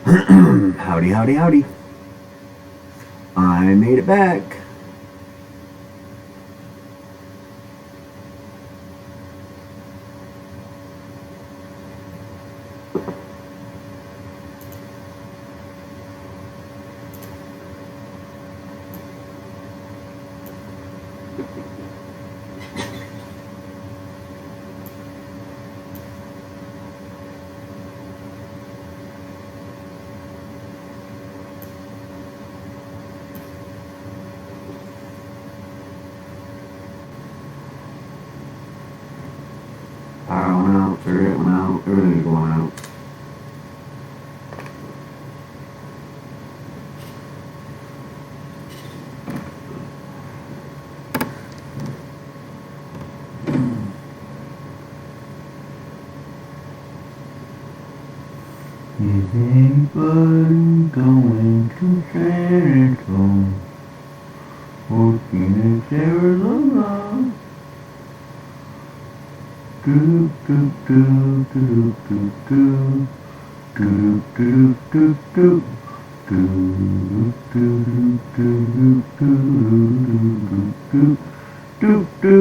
Howdy, howdy, howdy. I made it back. Power went out, cigarette went out, everything's going out. Is anybody going to San Antonio or Phoenix, Arizona? Do do do do do do do do do do do do do do do.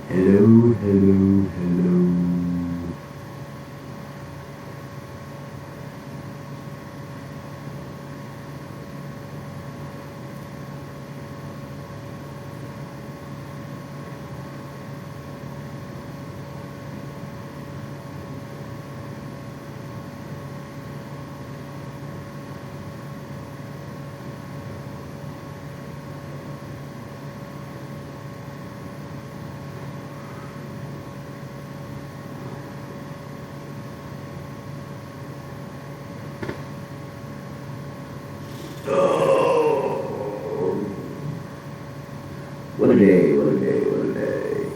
Hello, hello, hello. What a day, what a day, what a day.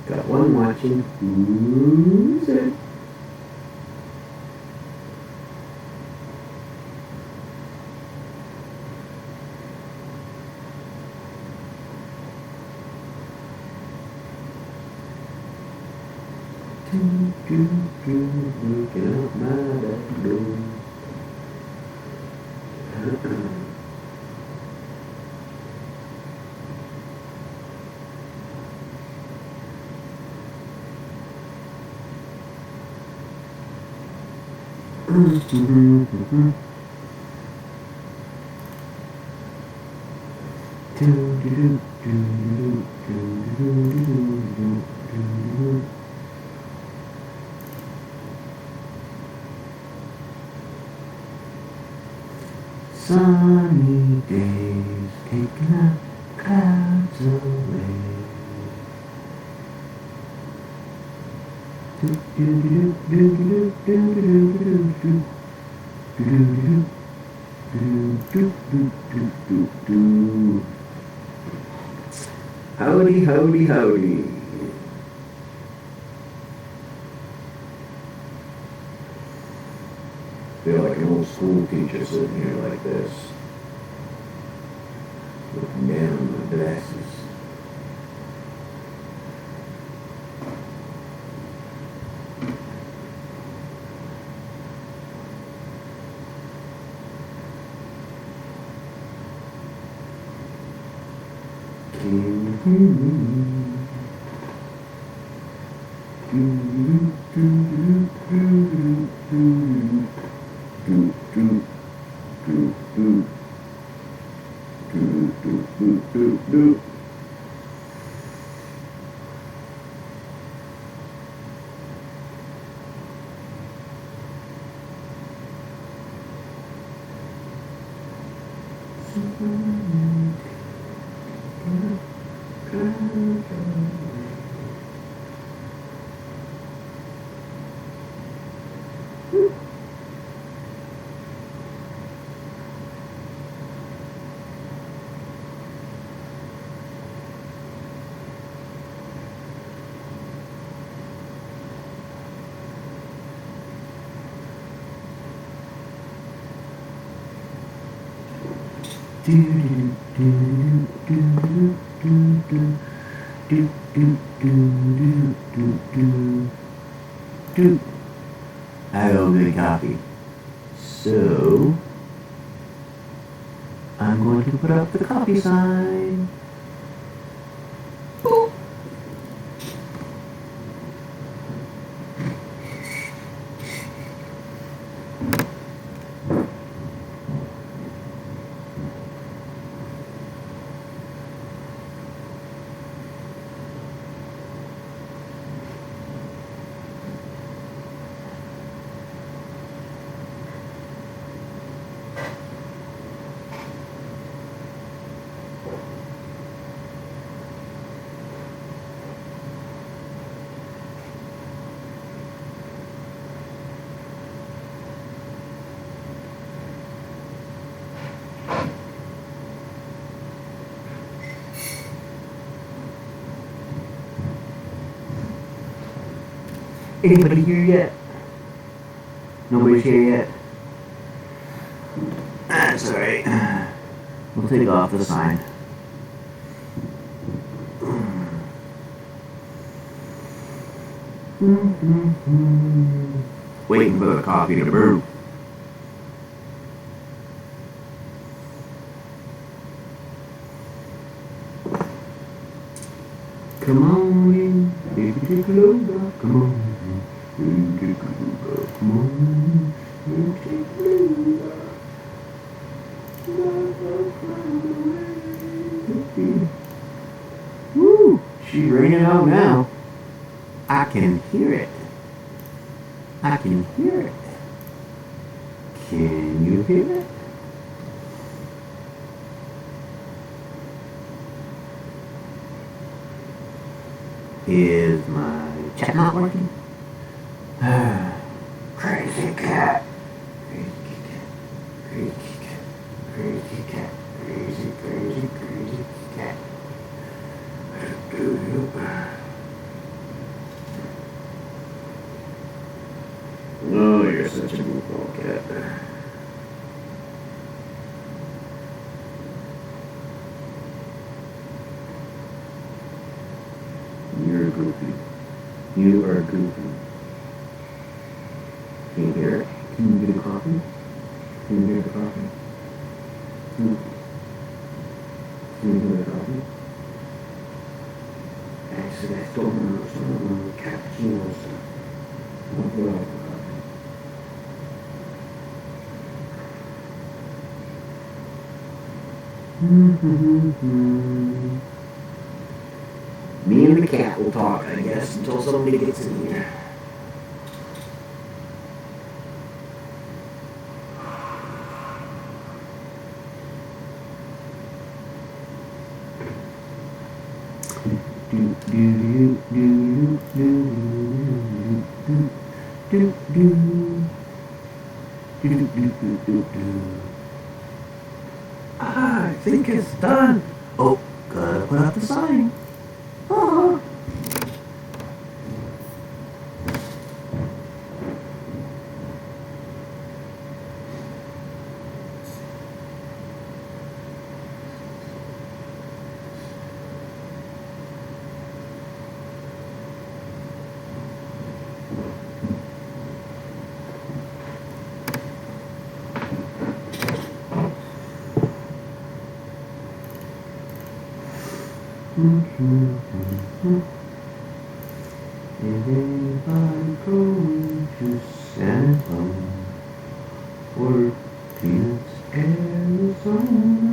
Got one watching. Who's it? Looking out my back door. Sunny days taking the clouds away. Howdy, howdy, howdy. Feel like an old school teacher sitting here like this, looking down at my glasses. Doop, doop, doop, doop. Oh, good copy. So, I'm going to put up the copy sign. Boop. Anybody here yet? Nobody's here yet? That's alright. We'll take off the sign. Waiting for the coffee to brew. Come on in, baby, take a load. Come on in, baby, take a load. Come on in, baby, take a load. Woo! She's raining out now. I can hear it. I can hear it. Can you hear it? Is my chat not working? Crazy cat. Crazy cat. Crazy cat. Crazy cat. Crazy, crazy, crazy cat. Oh, you're such a goofball cat. You're goofy. You are goofy. Can you hear it? Can you get a coffee? Can you hear the coffee? Can you hear the coffee? Actually, I stole some of the cappuccinos. I'll put out the coffee. Me and the cat will talk, I guess, until somebody gets in here. I think it's done. Oh, gotta put out the sign. Ah. Is anybody going to San Antonio or Phoenix, Arizona?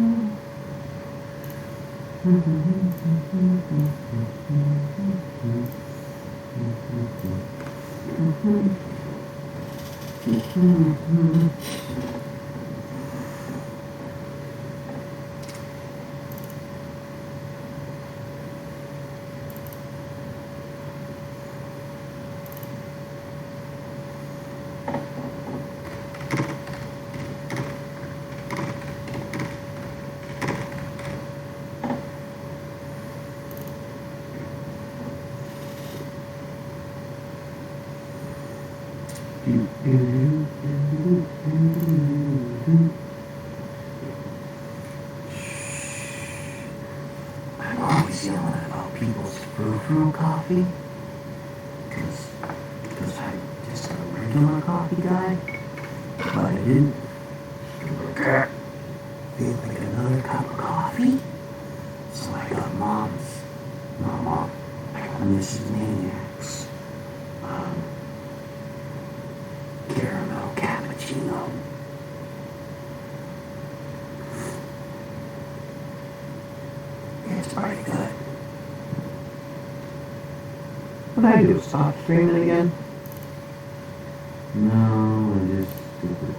I'm always yelling about people's frou-frou coffee. Because I'm just a regular coffee guy. But I didn't feel like another cup of coffee. So I got Mom, I got Mrs. Maine-iac's caramel cappuccino. It's pretty good. What did I do? Stop streaming again? No, I just stupid.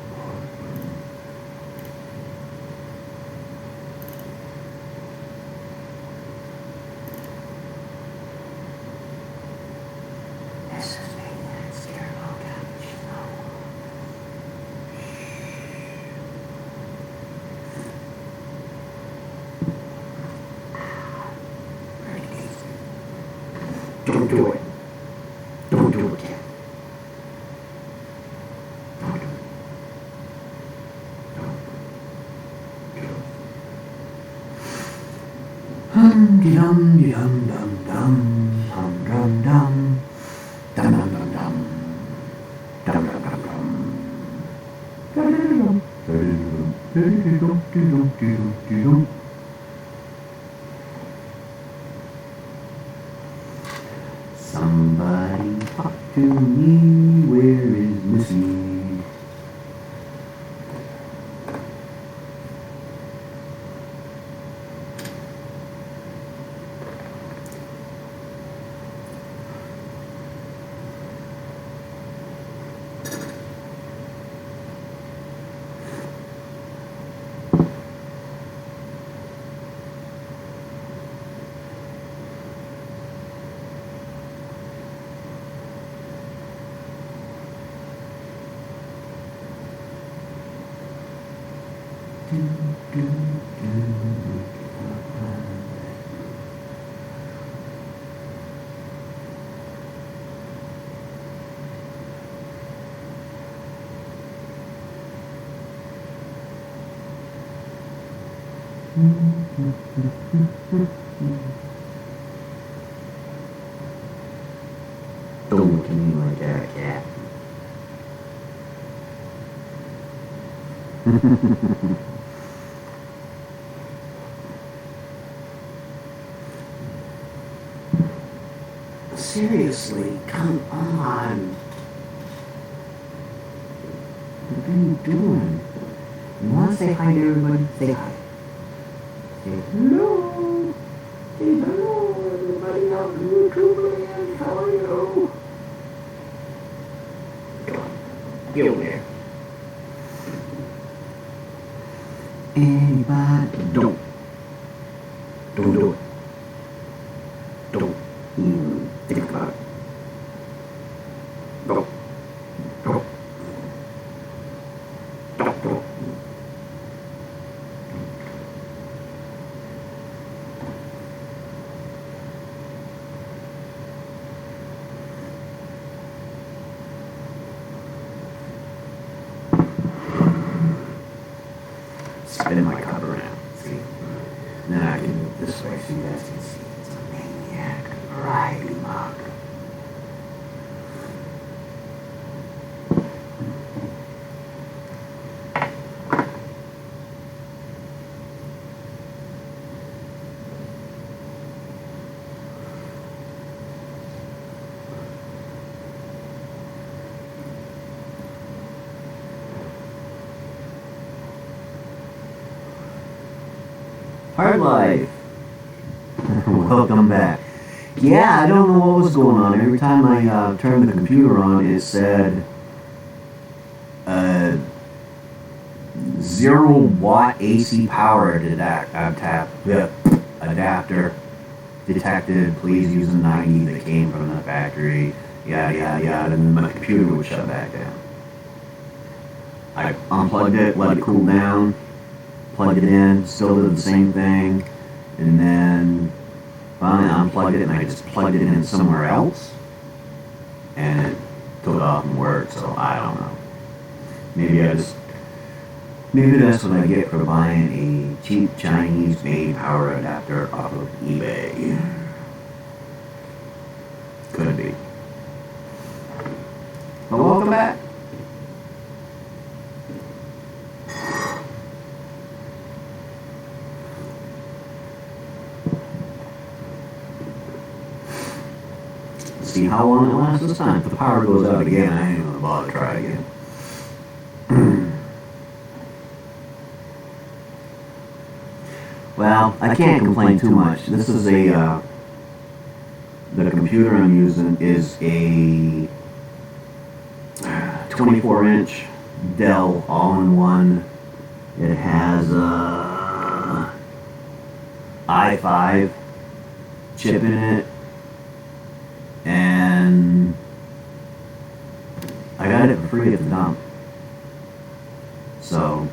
Mrs. Maine-iac's caramel cappuccino. Pretty tasty. Don't do it. Don't do it, kid. Don't do it. Hum-de-dum-de-dum-dum-dum. Hum-dum-dum. Dum-dum-dum-dum. Dum-dum-dum-dum. Da-da-da-dum. Da-da-da-dum. Da-da-da-dum. Somebody talk to me, where is Missy? Don't look at me like that, cat. Seriously, come on. What are you doing? You want to say hi to everybody? Say hi. Say hello. Say hello, everybody out in YouTube land. How are you? Come on. Get over there. Anybody? Don't do it. Don't even think about it. Don't. Spin my cup around, see? Then I can move this way so you guys can see. It's a Maine-iac variety mug. Hard life. Welcome back. Yeah, I don't know what was going on. Every time I turned the computer on, it said 0 watt AC power adapter detected. Please use a 90 that came from the factory. Yada yada yada, and then my computer would shut back down. I unplugged it, let it cool down, plugged it in, still did the same thing, and then finally unplugged it and I just plugged it in somewhere else, and it took it off and worked. So I don't know. Maybe that's what I get for buying a cheap Chinese-made power adapter off of eBay. Could be. But welcome back. See how long it lasts this time. If the power goes out again, I ain't gonna bother to try again. Well, I can't complain too much. This is the computer I'm using is a 24-inch Dell all-in-one. It has a i5 chip in it, and I got it for free at the dump. So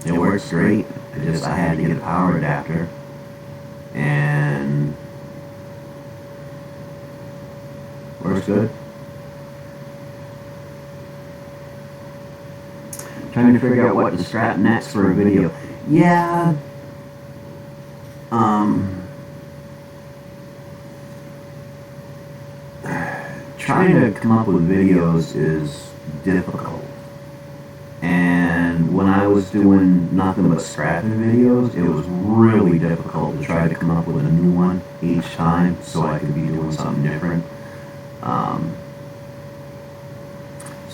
it works great. I had to get a power adapter, and works good. Trying to figure out what to strap next for a video. Yeah. Trying to come up with videos is difficult. And when I was doing nothing but scrapping videos, it was really difficult to try to come up with a new one each time so I could be doing something different. So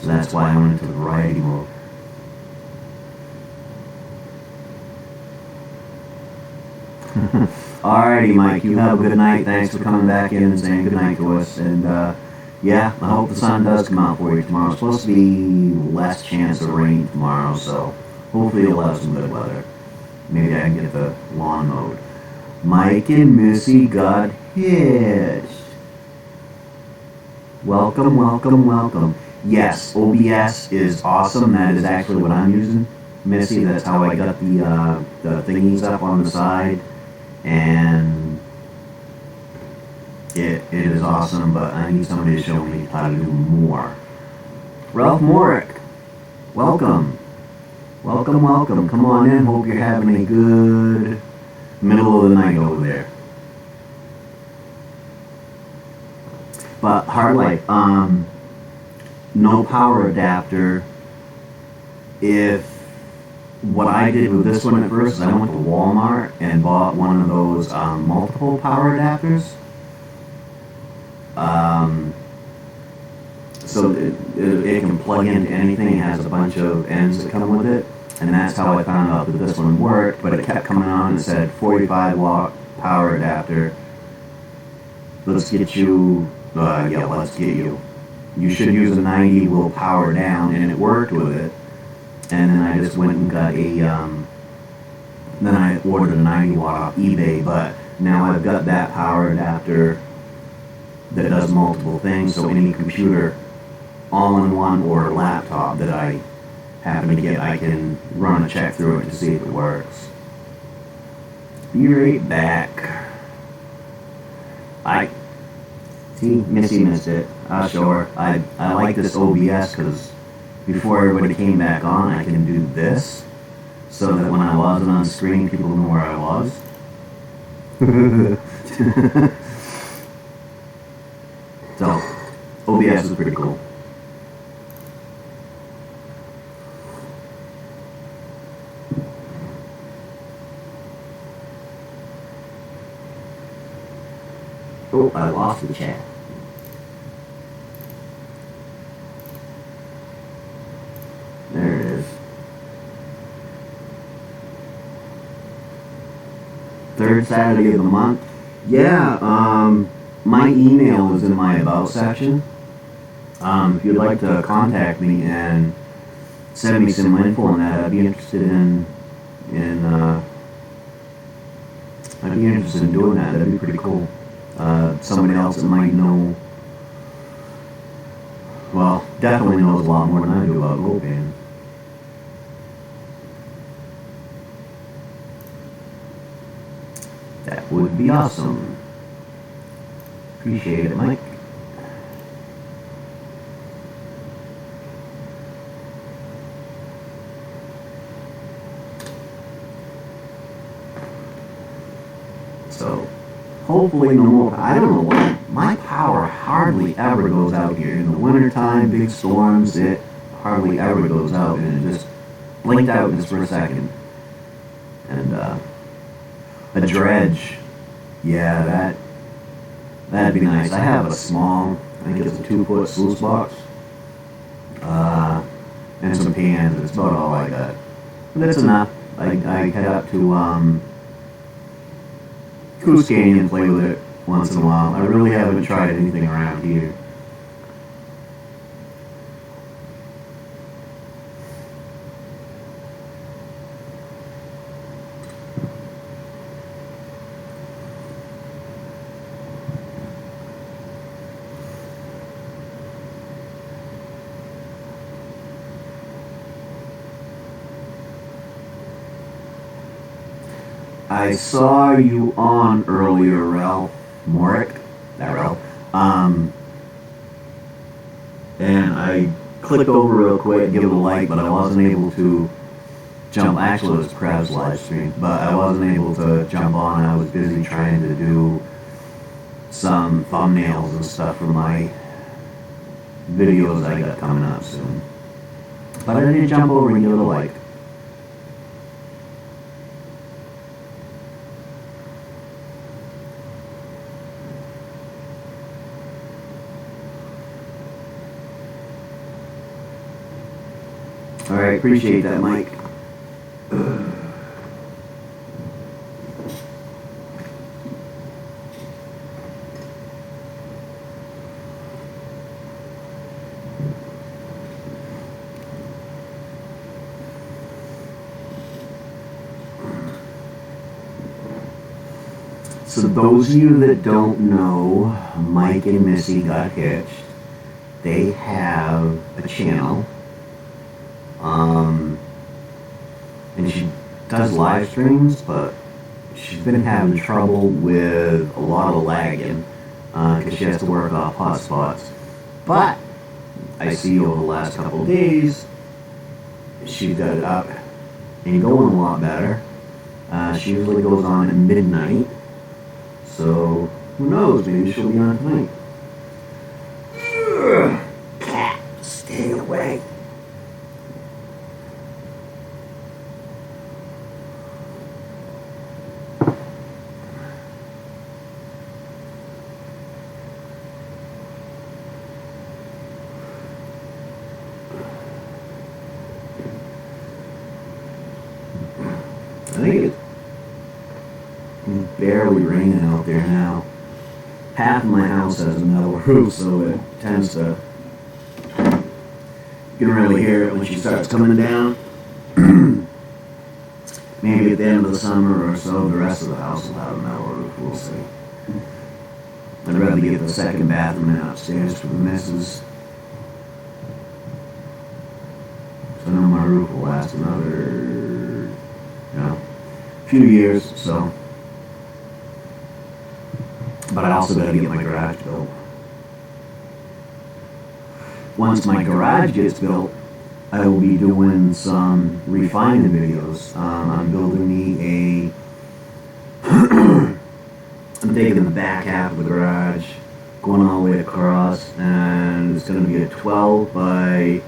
that's why I went into the variety mode. Alrighty, Mike, you have a good night. Thanks for coming back in and saying good night to us. And yeah, I hope the sun does come out for you tomorrow. It's supposed to be less chance of rain tomorrow, so hopefully you'll have some good weather. Maybe I can get the lawn mowed. Mike and Missy got hitched. Welcome, welcome, welcome. Yes, OBS is awesome. That is actually what I'm using, Missy. That's how I got the thingies up on the side. And it is awesome, but I need somebody to show me how to do more. Ralph Morick, welcome. Welcome, welcome. Come on in. Hope you're having a good middle of the night over there. But Hard Life, no power adapter. What I did with this one at first is I went to Walmart and bought one of those multiple power adapters. So it can plug into anything. It has a bunch of ends that come with it. And that's how I found out that this one worked. But it kept coming on and said 45 watt power adapter. Let's get you, let's get you. You should use a 90, will power down, and it worked with it. And then I just went and got then I ordered a 90 watt off eBay, but now I've got that power adapter that does multiple things, so any computer, all-in-one or laptop that I happen to get, I can run a check through it to see if it works. Be right back. See, Missy missed it. Sure. I like this OBS because before everybody came back on, I can do this so that when I wasn't on screen, people knew where I was. So, OBS is pretty cool. Oh, I lost the chat. There it is. third Saturday of the month. Yeah, my email is in my About section. If you'd like to contact me and send me some info on that, I'd be interested in doing that. That'd be pretty cool. Somebody else that might know, well, definitely knows a lot more than I do about rope band. That would be awesome. Appreciate it, Mike. So, hopefully no more. I don't know why. My power hardly ever goes out here. In the wintertime, big storms, it hardly ever goes out. And it just blinked out just for a second. And, a dredge. Yeah, that'd be nice. I have a small, I think it's a 2-foot sluice box. And some pans. That's about all I got. But that's enough. I head up to, Coos Canyon and play with it once in a while. I really haven't tried anything around here. I saw you on earlier, Ralph Morick, that Ralph, and I clicked over real quick, give it a like, but I wasn't able to jump. Actually, it was Krab's live stream, but I wasn't able to jump on. I was busy trying to do some thumbnails and stuff for my videos I got coming up soon. But I did jump over and give it a like. Alright, appreciate that, Mike. So those of you that don't know, Mike and Missy got hitched. They have a channel. And she does live streams, but she's been having trouble with a lot of lagging because she has to work off hotspots. But I see over the last couple of days, she got it up and going a lot better. She usually goes on at midnight, so who knows, maybe she'll be on tonight. Cat, stay away. I think it's barely raining out there now. Half of my house has a metal roof, so it tends to... You can really hear it when she starts coming down. Maybe at the end of the summer or so, the rest of the house will have a metal roof, we'll see. I'd rather get the second bathroom in upstairs for the missus. So I know my roof will last another, few years, so. But I also gotta get my garage built. Once my garage gets built, I will be doing some refining videos. I'm building me I'm taking the back half of the garage, going all the way across, and it's gonna be a 12 by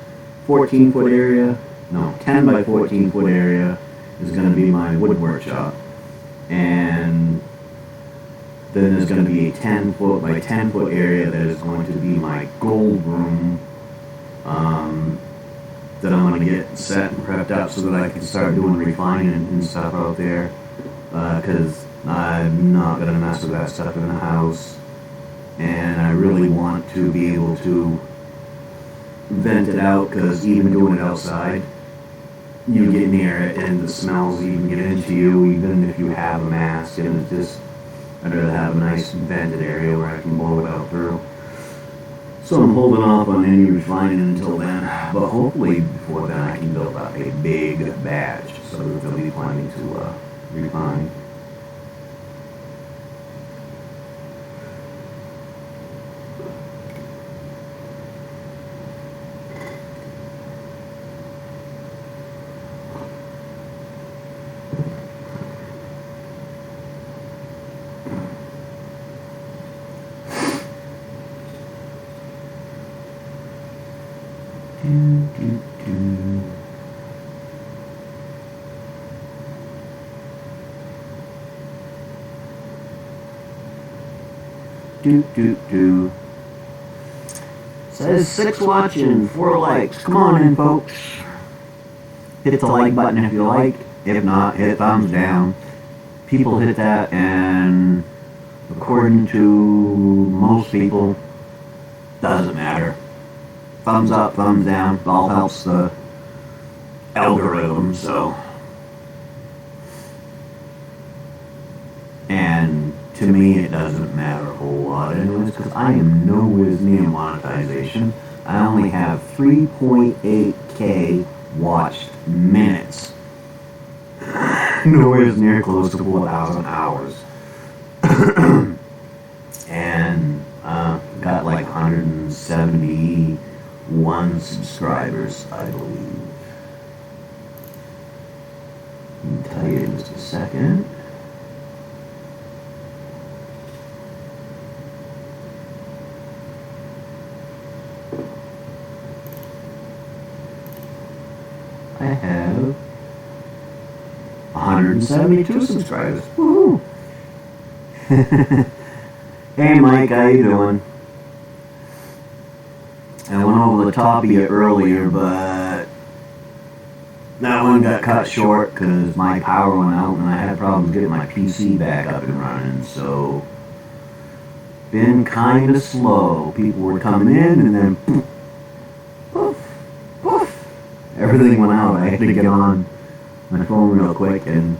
14 foot area. No, 10 by 14 foot area is going to be my wood workshop, and then there's going to be a 10 foot by 10 foot area that is going to be my gold room that I'm going to get set and prepped up so that I can start doing refining and stuff out there, because I'm not going to mess with that stuff in the house. And I really want to be able to vent it out, because even doing it outside, you get near it and the smells even get into you, even if you have a mask. And it's just, I'd rather have a nice vented area where I can blow it out through. So I'm holding off on any refining until then, but hopefully before then I can build up a big batch so that there'll be plenty to refine. Says 6 watching, 4 likes. Come on in, folks. Hit the like button if you like. If not, hit thumbs down. People hit that, and according to most people, doesn't matter. Thumbs up, thumbs down, all helps the algorithm, so. And to me, it doesn't matter a whole lot anyways, because I am nowhere near monetization. I only have 3.8K watched minutes. Nowhere near close to 4,000 hours. And got like 171 subscribers, I believe. I'll tell you in just a second. I have 172 subscribers. Woohoo! Hey Mike, how you doing? I went over the top of you earlier, but that one got cut short because my power went out and I had problems getting my PC back up and running, so been kind of slow. People were coming in and then poof, poof, poof, everything went out. I had to get on my phone real quick and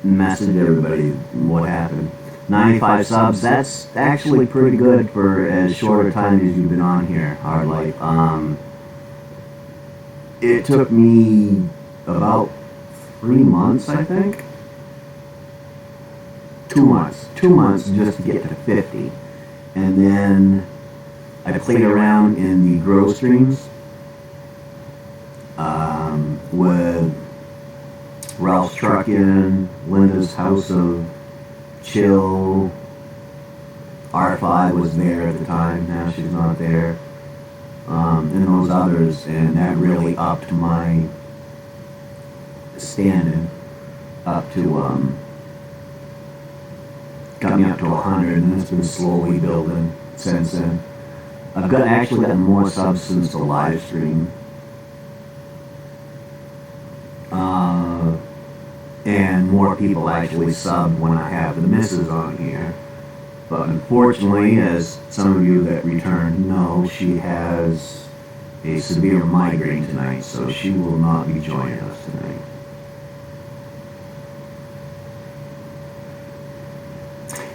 message everybody what happened. 95 subs, that's actually pretty good for as short a time as you've been on here, Hard Life. It took me about 3 months, I think. 2 months. 2 months just to get to 50. And then I played around in the grow streams with Ralph's Truckin', Linda's House of Chill. R5 was there at the time, now she's not there. And those others, and that really upped my standing up to, got me up to 100, and it's been slowly building since then. I've actually gotten more subs since the live stream. And more people actually sub when I have the missus on here. But unfortunately, as some of you that return know, she has a severe migraine tonight, so she will not be joining us tonight.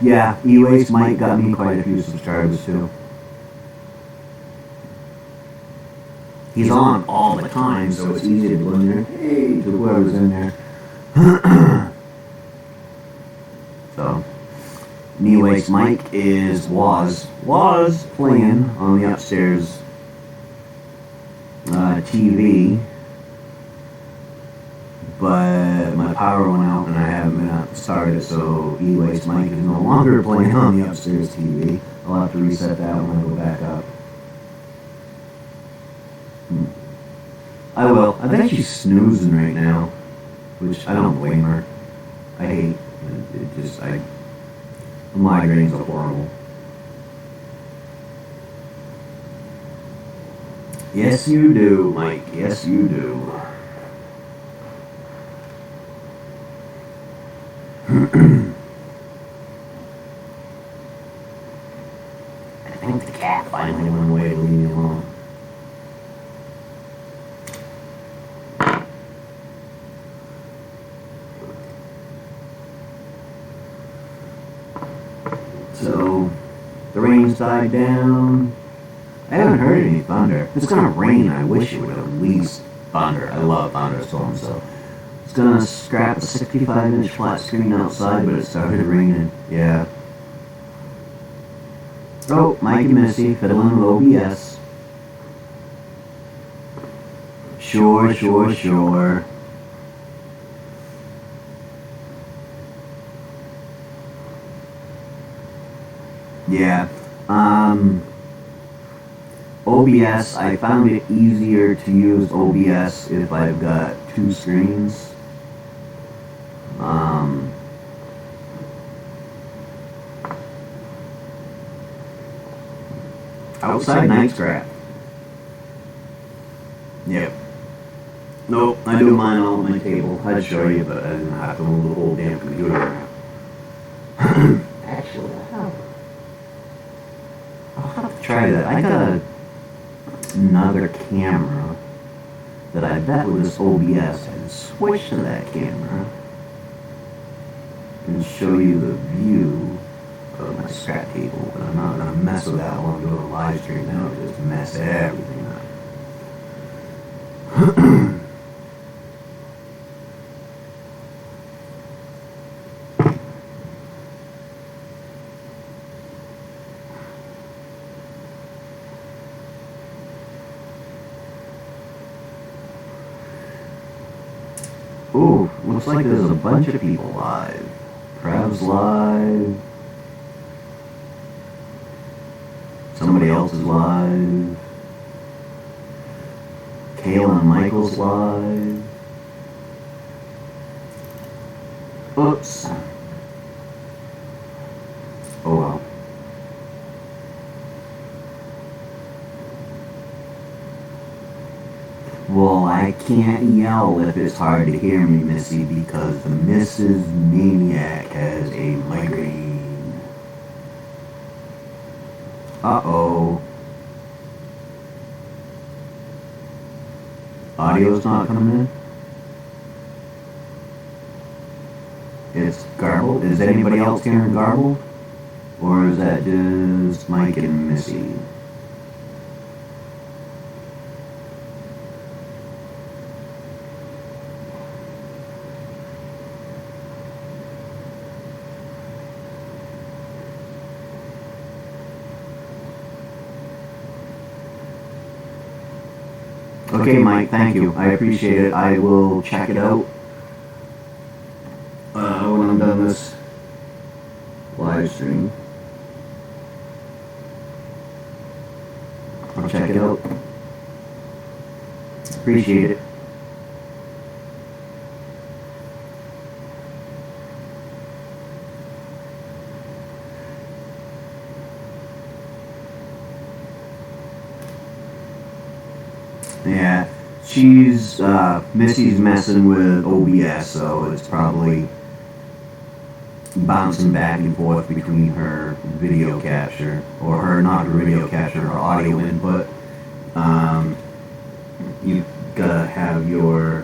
Yeah, E-Waste Mike got me quite a few subscribers too. He's on all the time, so it's easy to go in there. Hey, to whoever's in there. So, anyways, Mike was playing on the upstairs TV, but my power went out and I haven't been started, so anyways, Mike is no longer playing on the upstairs TV. I'll have to reset that when I go back up. I will. I think she's snoozing right now, which I don't blame her. I hate it. Migraines are horrible. Yes, you do, Mike. Yes, you do. I think the cat finally went away to leave me alone. So, the rain's died down. I haven't heard any thunder. It's gonna rain. I wish it would at least thunder. I love thunderstorms, so it's gonna scrap a 65-inch flat screen outside, but it started raining. Yeah. Oh, Mike and Missy fiddling with OBS. Sure. Yeah. OBS, I found it easier to use OBS if I've got two screens. Outside night scrap. Yep. Nope, I do mine all on my table. I'd show you, but I didn't have to move the whole damn computer around. Actually, I'll have to try that. I got another camera that I bet with this OBS and switch to that camera and show you the view of my scrap table, but I'm not going to mess with that while I'm doing a live stream now. Just mess everything up. Ooh, looks like there's a bunch of people live. Crowd's live. Somebody else is live. Kayla and Michael's live. Oops. Oh well. Well, I can't yell if it's hard to hear me, Missy, because the Mrs. Maine-iac has a migraine. Uh-oh. Audio's not coming in? It's garbled? Is anybody else hearing garbled? Or is that just Mike and Missy? Okay, Mike, thank you. I appreciate it. I will check it out when I'm done this live stream. I'll check it out. Appreciate it. Yeah, Missy's messing with OBS, so it's probably bouncing back and forth between her video capture, or not her video capture, her audio input. You've gotta have your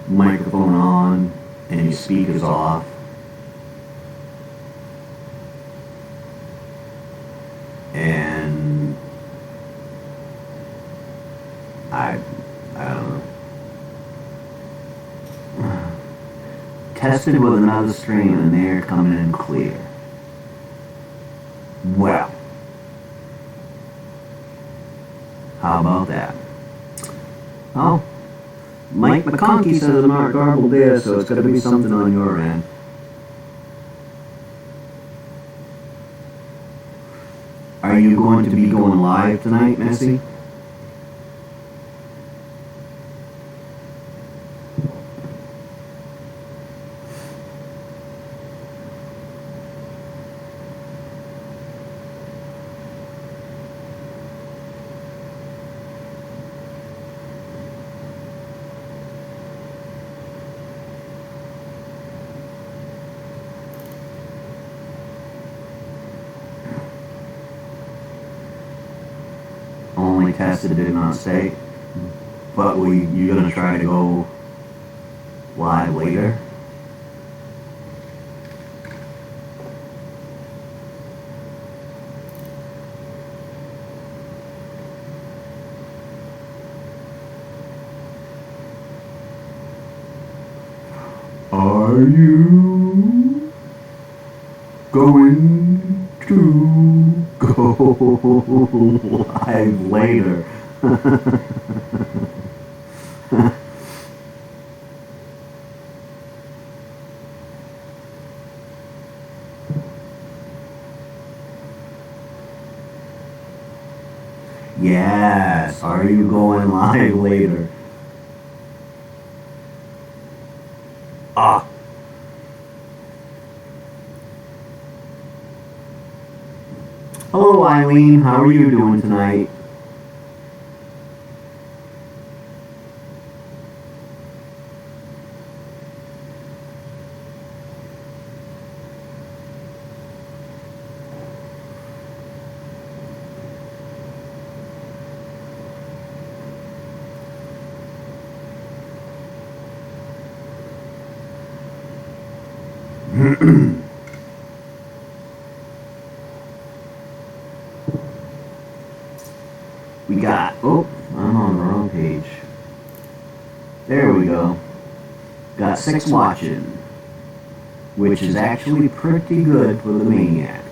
microphone on and your speakers off. And I don't know. Tested with another stream and they're coming in clear. Well, how about that? Oh, Mike McConkey says I'm not garbled there, so it's got to be something on your end. Are you going to be going live tonight, Missy? tested did not stay. But you're gonna try to go live later? Are you going to go live later? Yes, are you going live later? Ah. Hello, Eileen. How are you doing tonight? We got, oh, I'm on the wrong page. There we go. Got 6 watching, which is actually pretty good for the Maine-iac.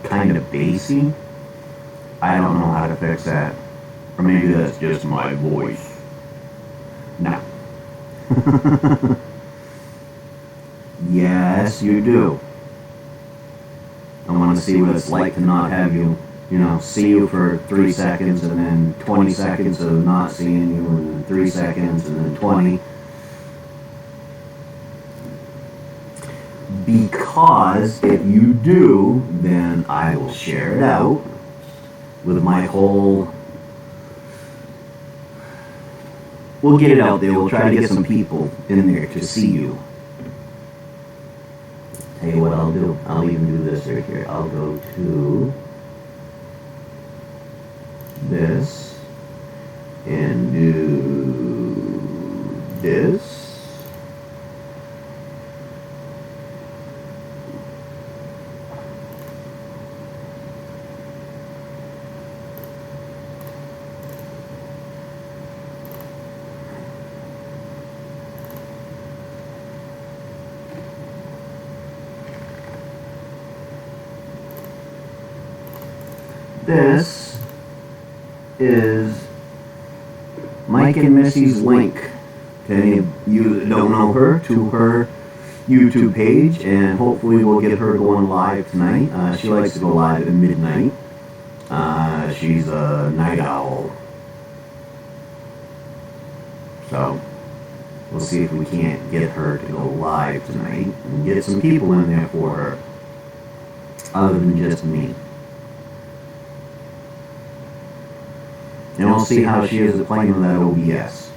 Kind of bassy. I don't know how to fix that. Or maybe that's just my voice. No. Yes, you do. I want to see what it's like to not have you, see you for 3 seconds and then 20 seconds of not seeing you and then 3 seconds and then 20. Because if you do, then I will share it out with my whole... We'll get it out there. We'll try to get some people in there to see you. Tell you what I'll do. I'll even do this right here. I'll go to this and do this. This is Mike and Missy's link. To any of you that don't know her, to her YouTube page, and hopefully we'll get her going live tonight. She likes to go live at midnight. She's a night owl. So we'll see if we can't get her to go live tonight and get some people in there for her, other than just me. And we'll see how she is at playing with that OBS.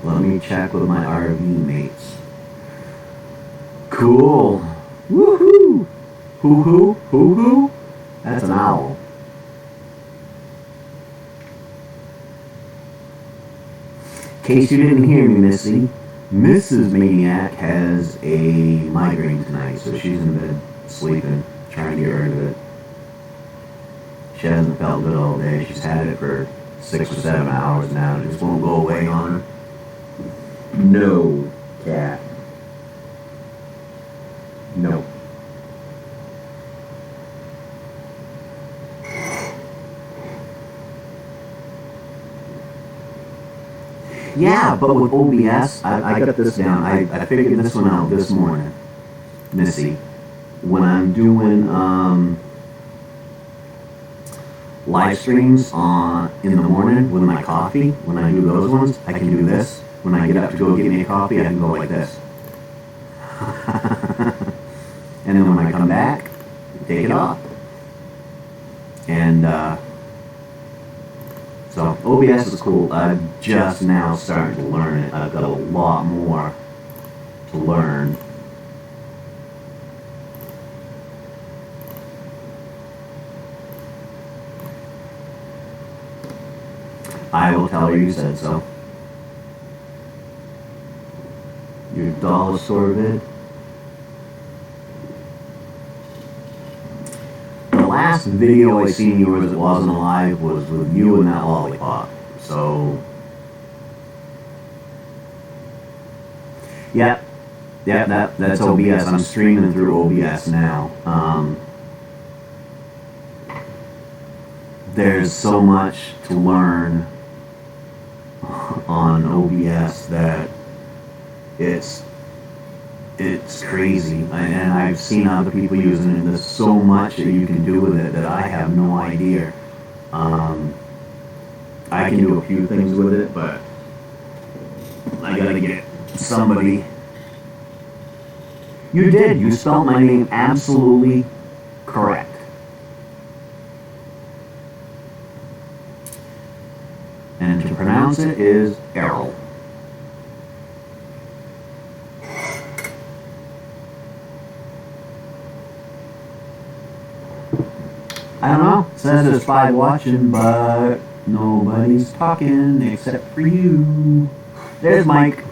Let me check with my RV mates. Cool. Woohoo! Hoo-hoo? Hoo-hoo? That's an owl. In case you didn't hear me, Missy, Mrs. Maine-iac has a migraine tonight, so she's in bed sleeping, trying to get rid of it. She hasn't felt good all day. She's had it for 6 or 7 hours now. It just won't go away on her. No, cat. No. Yeah, but with OBS, I got this down. I figured this one out this morning, Missy. When I'm doing live streams in the morning with my coffee, when I do those ones, I can do this. When I get up to go get me a coffee, I can go like this. And then when I come back, take it off. And so OBS is cool. I'm just now starting to learn it. I've got a lot more to learn. I will tell her you said so. Your dollar store vid. The last video I seen yours that wasn't live was with you and that lollipop. So, yeah, that's OBS. I'm streaming through OBS now. There's so much to learn on OBS that it's crazy, and I've seen other people using it. There's so much that you can do with it that I have no idea. I can do a few things with it, but I gotta get somebody. You did. You spelled my name absolutely correct. And to pronounce it is Errol. I don't know. It says there's 5 watching, but nobody's talking except for you. There's Mike.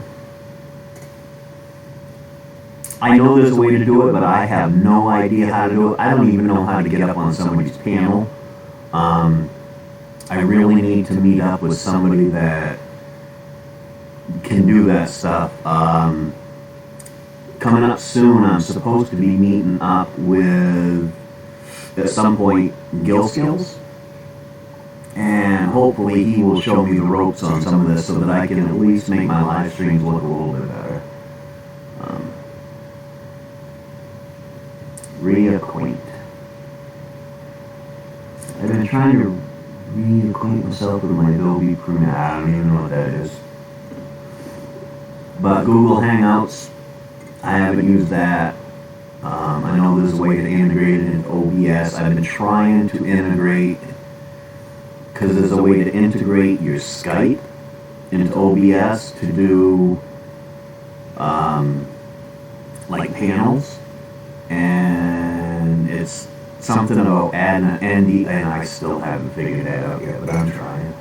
I know there's a way to do it, but I have no idea how to do it. I don't even know how to get up on somebody's panel. I really need to meet up with somebody that can do that stuff. Coming up soon, I'm supposed to be meeting up with, at some point, Gil Skills. And hopefully he will show me the ropes on some of this so that I can at least make my live streams look a little bit better. Reacquaint. I've been trying to reacquaint myself with my Adobe Premiere. I don't even know what that is. But Google Hangouts, I haven't used that. I know there's a way to integrate it into OBS. I've been trying to integrate, because there's a way to integrate your Skype into OBS to do like panels, and it's something about adding an ND, and I still haven't figured that out yet, but I'm trying.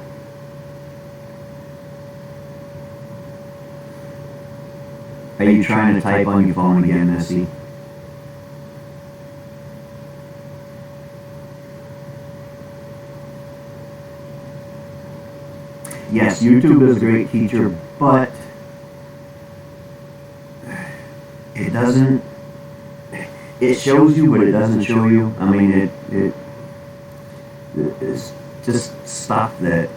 Are you trying to type on your phone again, Missy? Yes, YouTube is a great teacher, but it doesn't, it shows you, but it doesn't show you. I mean, it's just stuff that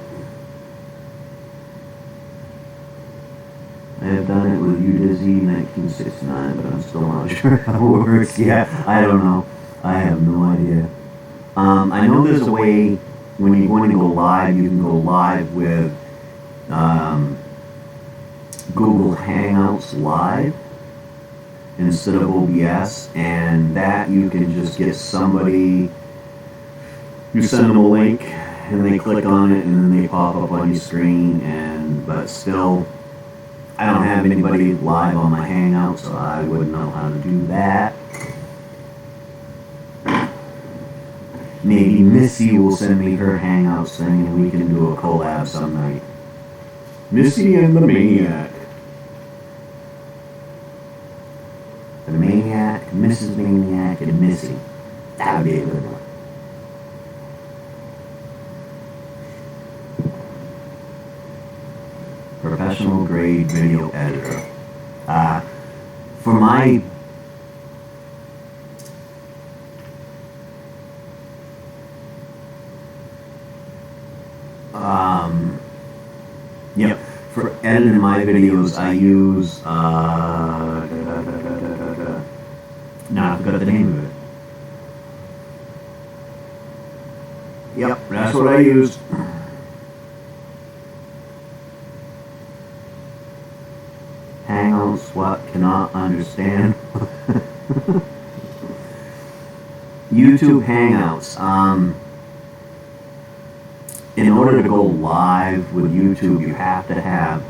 I have done it with UDizzy 1969, but I'm still not sure how it works. Yeah, I don't know. I have no idea. I know there's a way, when you're going to go live, you can go live with Google Hangouts Live instead of OBS, and that you can just get somebody, you send them a link, and they click on it, and then they pop up on your screen, but still, I don't have anybody live on my Hangout, so I wouldn't know how to do that. Maybe Missy will send me her Hangouts thing, and we can do a collab some night. Missy and the Maine-iac. The Maine-iac, Mrs. Maine-iac, and Missy. That would be a good one. Professional grade video editor. For my yep, for my videos, I use, now I forgot the name of it. Yep, that's what I use. Hangouts, what? Cannot understand. YouTube Hangouts. In order to go live with YouTube, you have to have,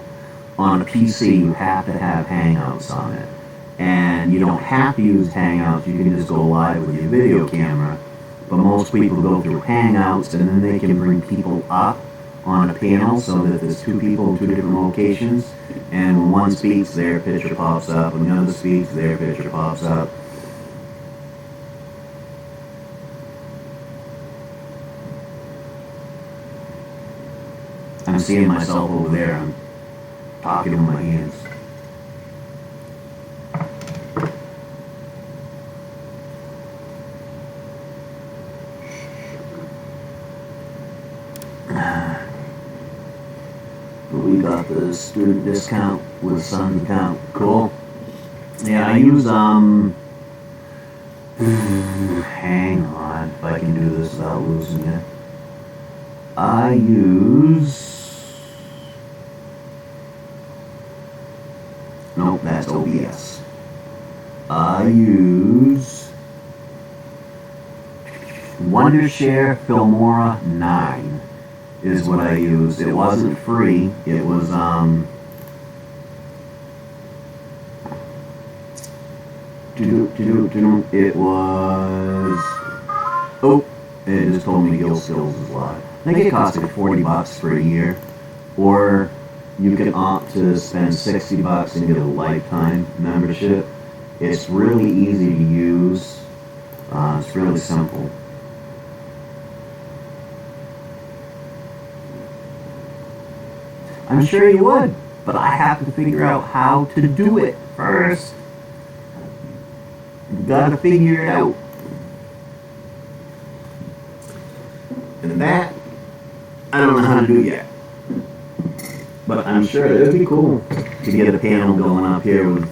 on a PC, you have to have Hangouts on it. And you don't have to use Hangouts, you can just go live with your video camera. But most people go through Hangouts and then they can bring people up on a panel so that there's two people in two different locations. And when one speaks, their picture pops up. When the other speaks, their picture pops up. I'm seeing myself over there. I'm talking with my hands. We got the student discount with a son's account. Cool. Yeah, I use, hang on, if I can do this without losing it. I use, nope, that's OBS. I use Wondershare Filmora 9 is what I used. It wasn't free. It was, it was, oh, it just told me Gill Skills is live. I think it cost like $40 for a year, or you can opt to spend $60 and get a lifetime membership. It's really easy to use. It's really simple. I'm sure you would, but I have to figure out how to do it first. You gotta figure it out. And that, I don't know how to do yet. But I'm sure it would be cool to get a panel going up here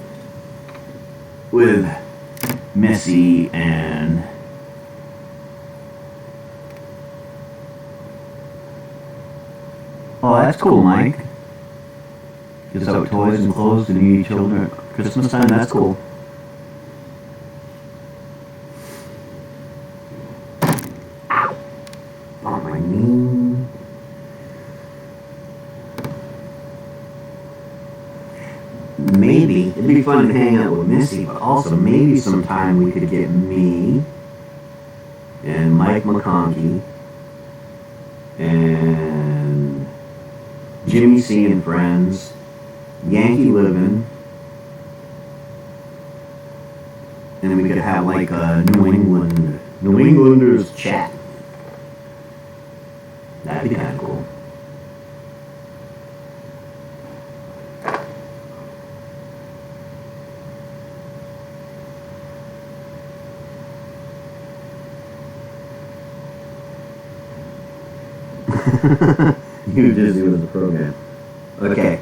with Missy and oh, that's cool, Mike. Gives out toys and clothes to needy children at Christmas time. That's cool. Ow! On my knee. Maybe it'd be fun to hang out with Missy, but also maybe sometime we could get me and Mike McConkey and Jimmy C and friends, Yankee Living, and then we could have like a New Englanders chat. That'd be kind of cool. You just do the program. Okay,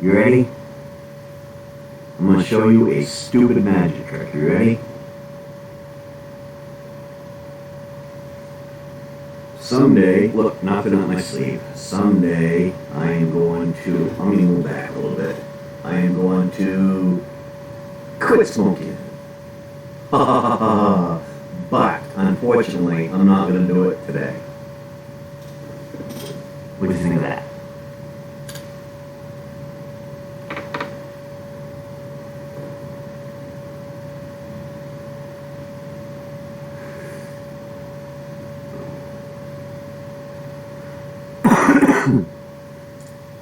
you ready? I'm going to show you a stupid magic trick. You ready? Someday, look, nothing on my sleeve. Someday, I am going to, let me move back a little bit. I am going to quit smoking. But, unfortunately, I'm not going to do it today. What do you think of that?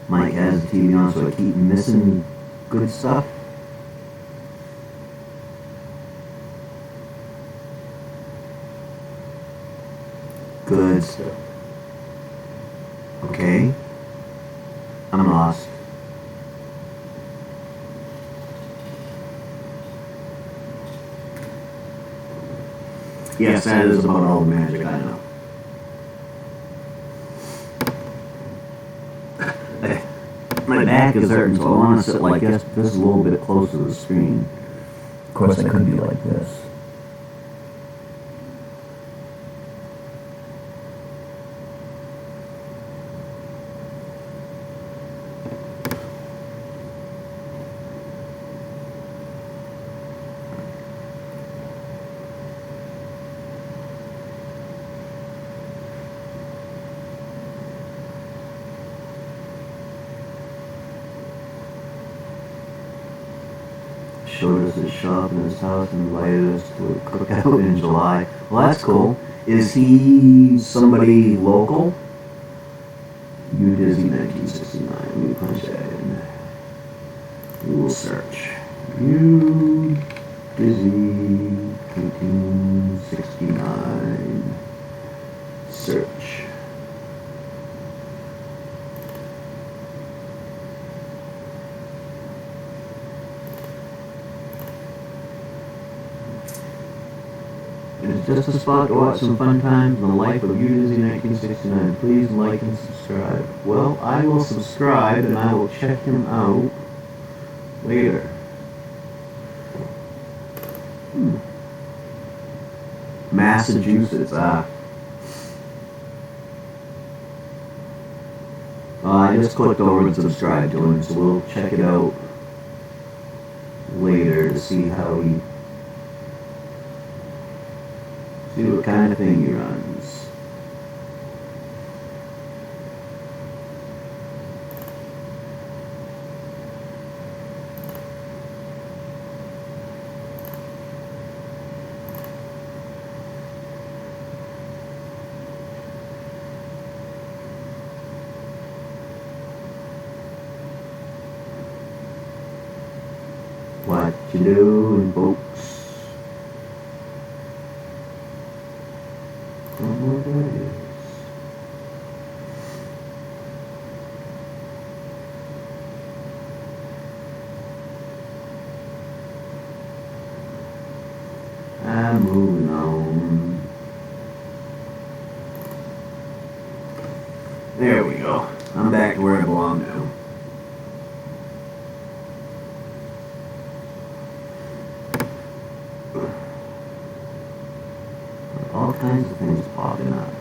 Mike has the TV on, so I keep missing good stuff. Good stuff. Okay. I'm lost. Yes, that is about all the magic I know. My back is hurting, so I want to sit like this a little bit closer to the screen. Of course, I could be like this. Showed us his shop in his house and invited us to a cookout in July. Well, that's cool. Is he somebody local? You Disney 1969. Let me punch that in. We will search. You Disney 1969. Search. It's just a spot to watch some fun times in the life of you Disney 1969. Please like and subscribe. Well, I will subscribe and I will check him out later. Massachusetts, I just clicked over and subscribed to him, so we'll check it out later to see how he... see what kind of thing he runs. What you doing, folks? I'm moving on. There we go. I'm back to where I belong now. All kinds of things popping up.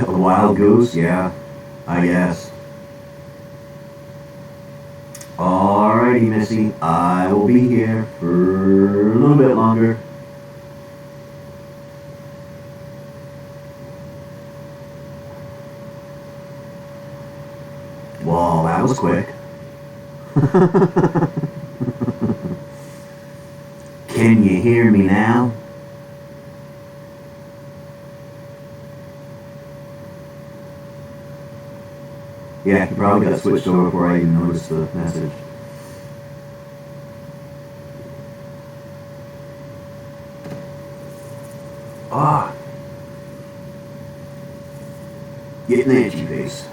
A wild goose? Yeah, I guess. Alrighty, Missy. I will be here for a little bit longer. Whoa, that was quick. Can you hear me now? Yeah, he probably got switched over before I even noticed the message. Ah. Getting the itchy face.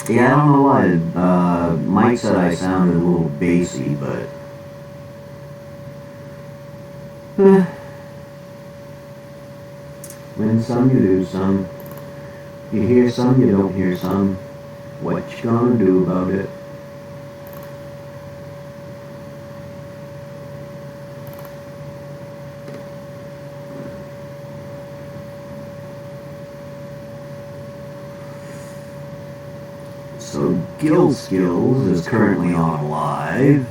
Yeah, I don't know why. Mike said I sounded a little bassy, but... Win some, you lose some. You hear some, you don't hear some. What you gonna do about it? So Gill Skills is currently on live.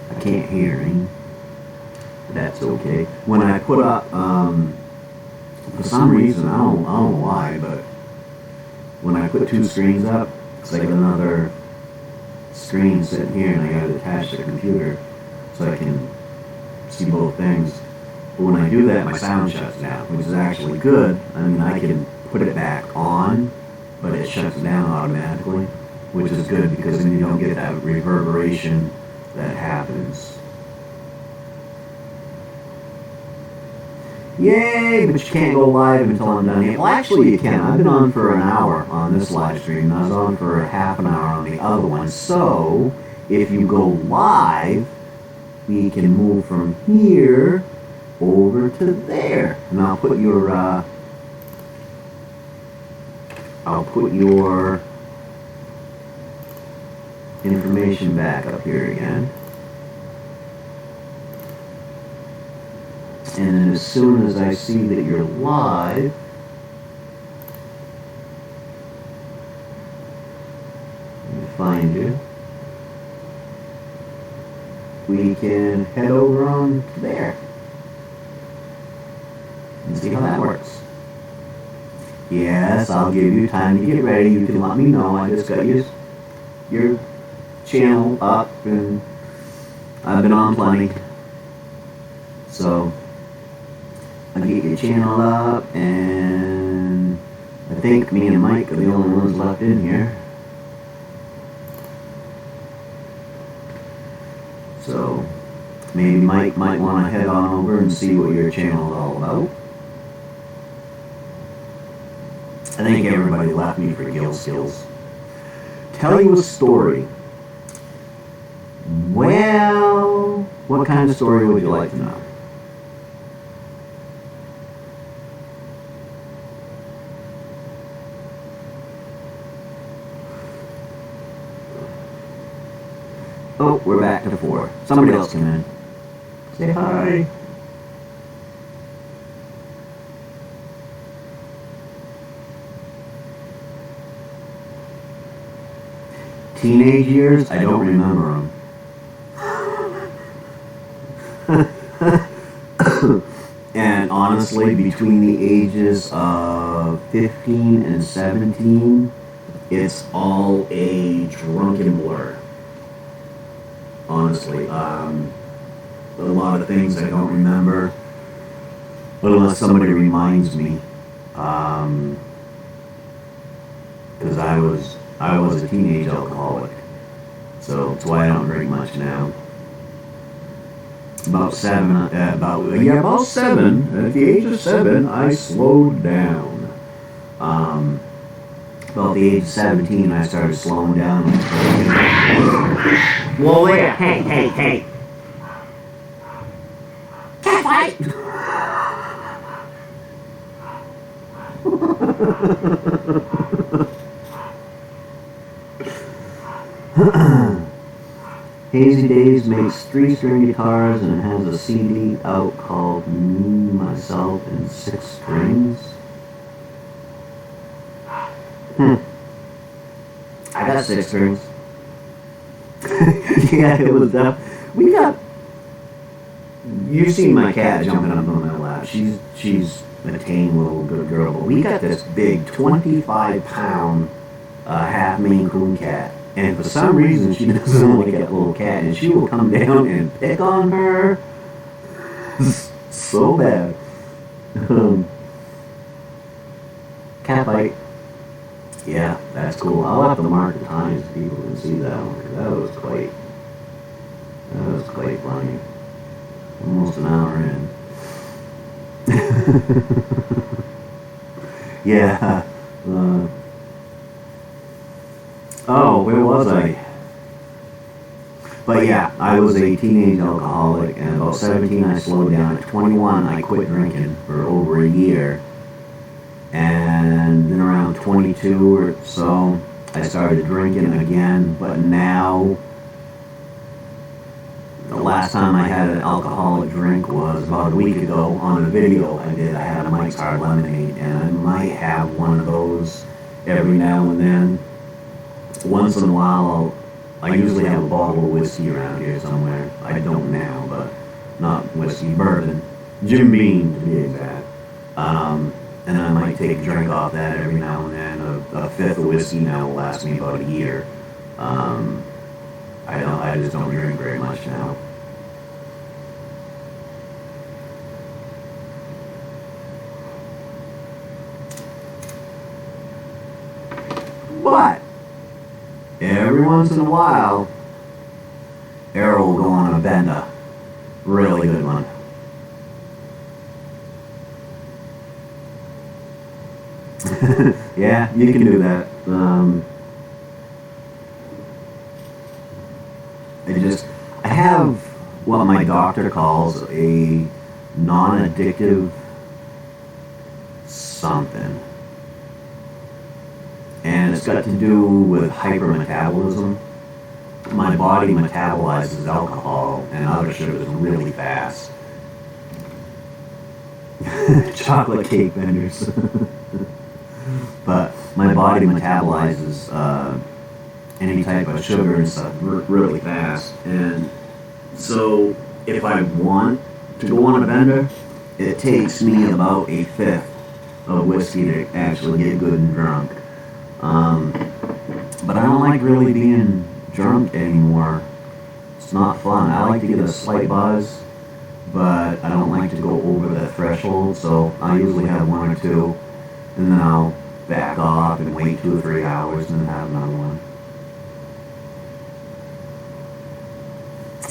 I can't hear him. That's okay. When I put up, for some reason, I don't know why, but when I put two screens up, it's like another screen sitting here, and I got to attach the computer so I can see both things. But when I do that, my sound shuts down, which is actually good. I mean, I can put it back on, but it shuts down automatically, which is good because then you don't get that reverberation that happens. Yay, but you can't go live until I'm done here. Well, actually you can. I've been on for an hour on this live stream, and I was on for half an hour on the other one. So, if you go live, we can move from here over to there. And I'll put your information back up here again. And then as soon as I see that you're live, let me find you. We can head over on to there and see how that works. Yes, I'll give you time to get ready. You can let me know. I just got your channel up, and I've been on plenty. So I'll get your channel up, and I think me and Mike are the only ones left in here. So maybe Mike might want to head on over and see what your channel is all about. I think everybody left me for Gil Skills. Tell you a story. Well, what kind of story would you like to know? Oh, we're back to 4. Somebody else come in. Say hi. Teenage years, I don't remember them. And honestly, between the ages of 15 and 17, it's all a drunken blur. Honestly, a lot of things I don't remember, but unless somebody reminds me, because I was a teenage alcoholic, so that's why I don't drink much now. About 7. At the age of 7, I slowed down. About the age of 17, I started slowing down. Whoa, wait! Hey! Cat fight! Hazy Days makes 3-string guitars and has a CD out called Me, Myself, and 6 Strings. I got 6 strings. Yeah, it was we got. You've seen my cat jumping up on my lap. She's a tame little good girl, but we got this big 25-pound half Maine Coon cat. And for some reason, she doesn't like that little cat, and she will come down and pick on her so bad. Cat fight. Yeah, that's cool. I'll have to mark the times so people can see that one, because that was quite funny. Almost an hour in. Yeah. Oh, where was I? But yeah, I was a teenage alcoholic, and about 17 I slowed down. At 21 I quit drinking for over a year, and then around 22 or so I started drinking again. But now, the last time I had an alcoholic drink was about a week ago on a video I did. I had a Mike's Hard Lemonade, and I might have one of those every now and then. Once in a while, I usually have a bottle of whiskey around here somewhere. I don't now, but not whiskey, bourbon. Jim Beam, to be exact. And I might take a drink off that every now and then. A fifth of whiskey now will last me about a year. I just don't drink very much now. But every once in a while, Errol will go on a bender. Really good one. Yeah, you can do that. my doctor calls a non-addictive something. And it's got to do with hypermetabolism. My body metabolizes alcohol and other sugars really fast. Chocolate cake vendors. But my body metabolizes any type of sugar and stuff really fast. And so if I want to go on a bender, it takes me about a fifth of whiskey to actually get good and drunk. But I don't like really being drunk anymore. It's not fun. I like to get a slight buzz, but I don't like to go over that threshold, so I usually have one or two, and then I'll back off and wait 2 or 3 hours and then have another one.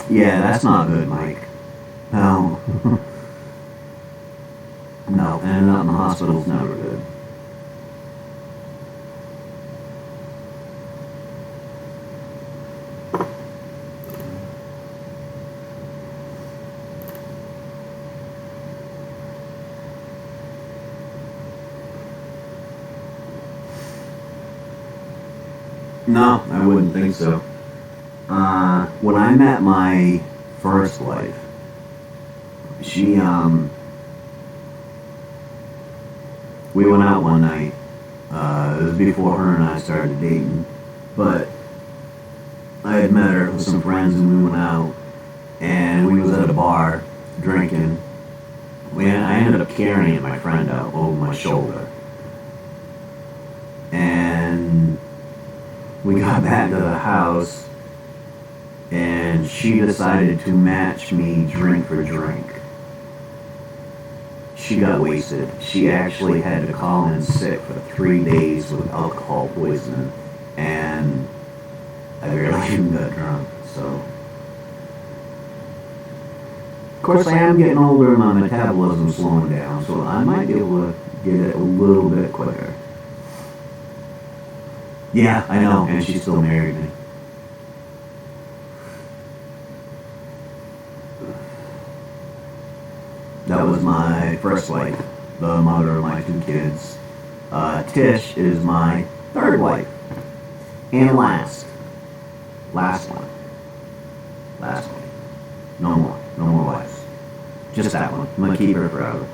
Yeah, that's not good, Mike. No. No, ending up in the hospital's never good. No, I wouldn't think so. When I met my first wife, she, we went out one night. It was before her and I started dating, but I had met her with some friends and we went out, and we was at a bar drinking. I ended up carrying my friend out over my shoulder, and we got back to the house, and she decided to match me drink for drink. She got wasted. She actually had to call in sick for 3 days with alcohol poisoning, and I barely even got drunk, so. Of course, I am getting older and my metabolism's slowing down, so I might be able to get it a little bit quicker. Yeah, I know, and she still married me. That was my first wife, the mother of my 2 kids. Tish is my third wife. And last one. No more wives. Just that one. I'm gonna keep her forever.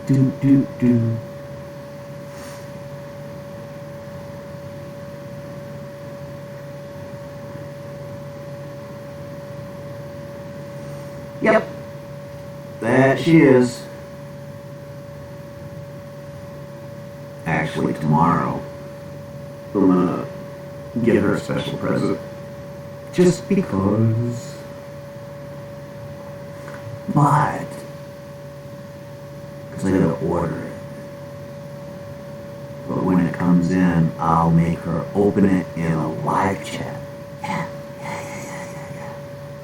Do. Yep. That she is. Actually, tomorrow, I'm gonna give her a special present. Just because. But I gotta order it. But when it comes in, I'll make her open it in a live chat. Yeah.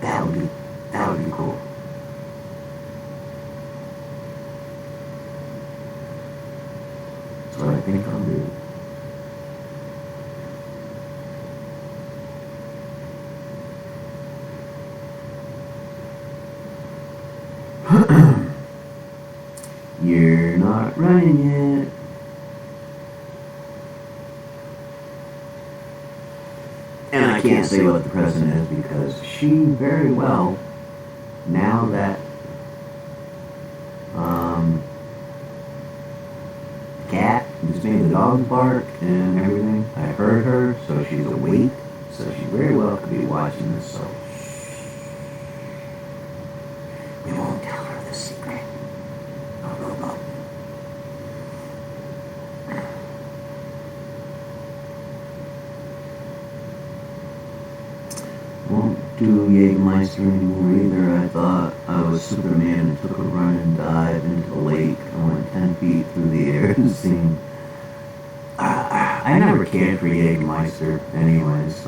That would be cool. That's what I think I'll do. You're not running yet. And I can't say what the president is because she very well, now that the cat just made the dogs bark and everything, I heard her, so she's awake, so she very well could be watching this, so we won't tell her the secret. No. Won't do Jägermeister anymore either. I thought I was Superman and took a run and dive into the lake. I went 10 feet through the air and seen. I never cared for Jägermeister anyways.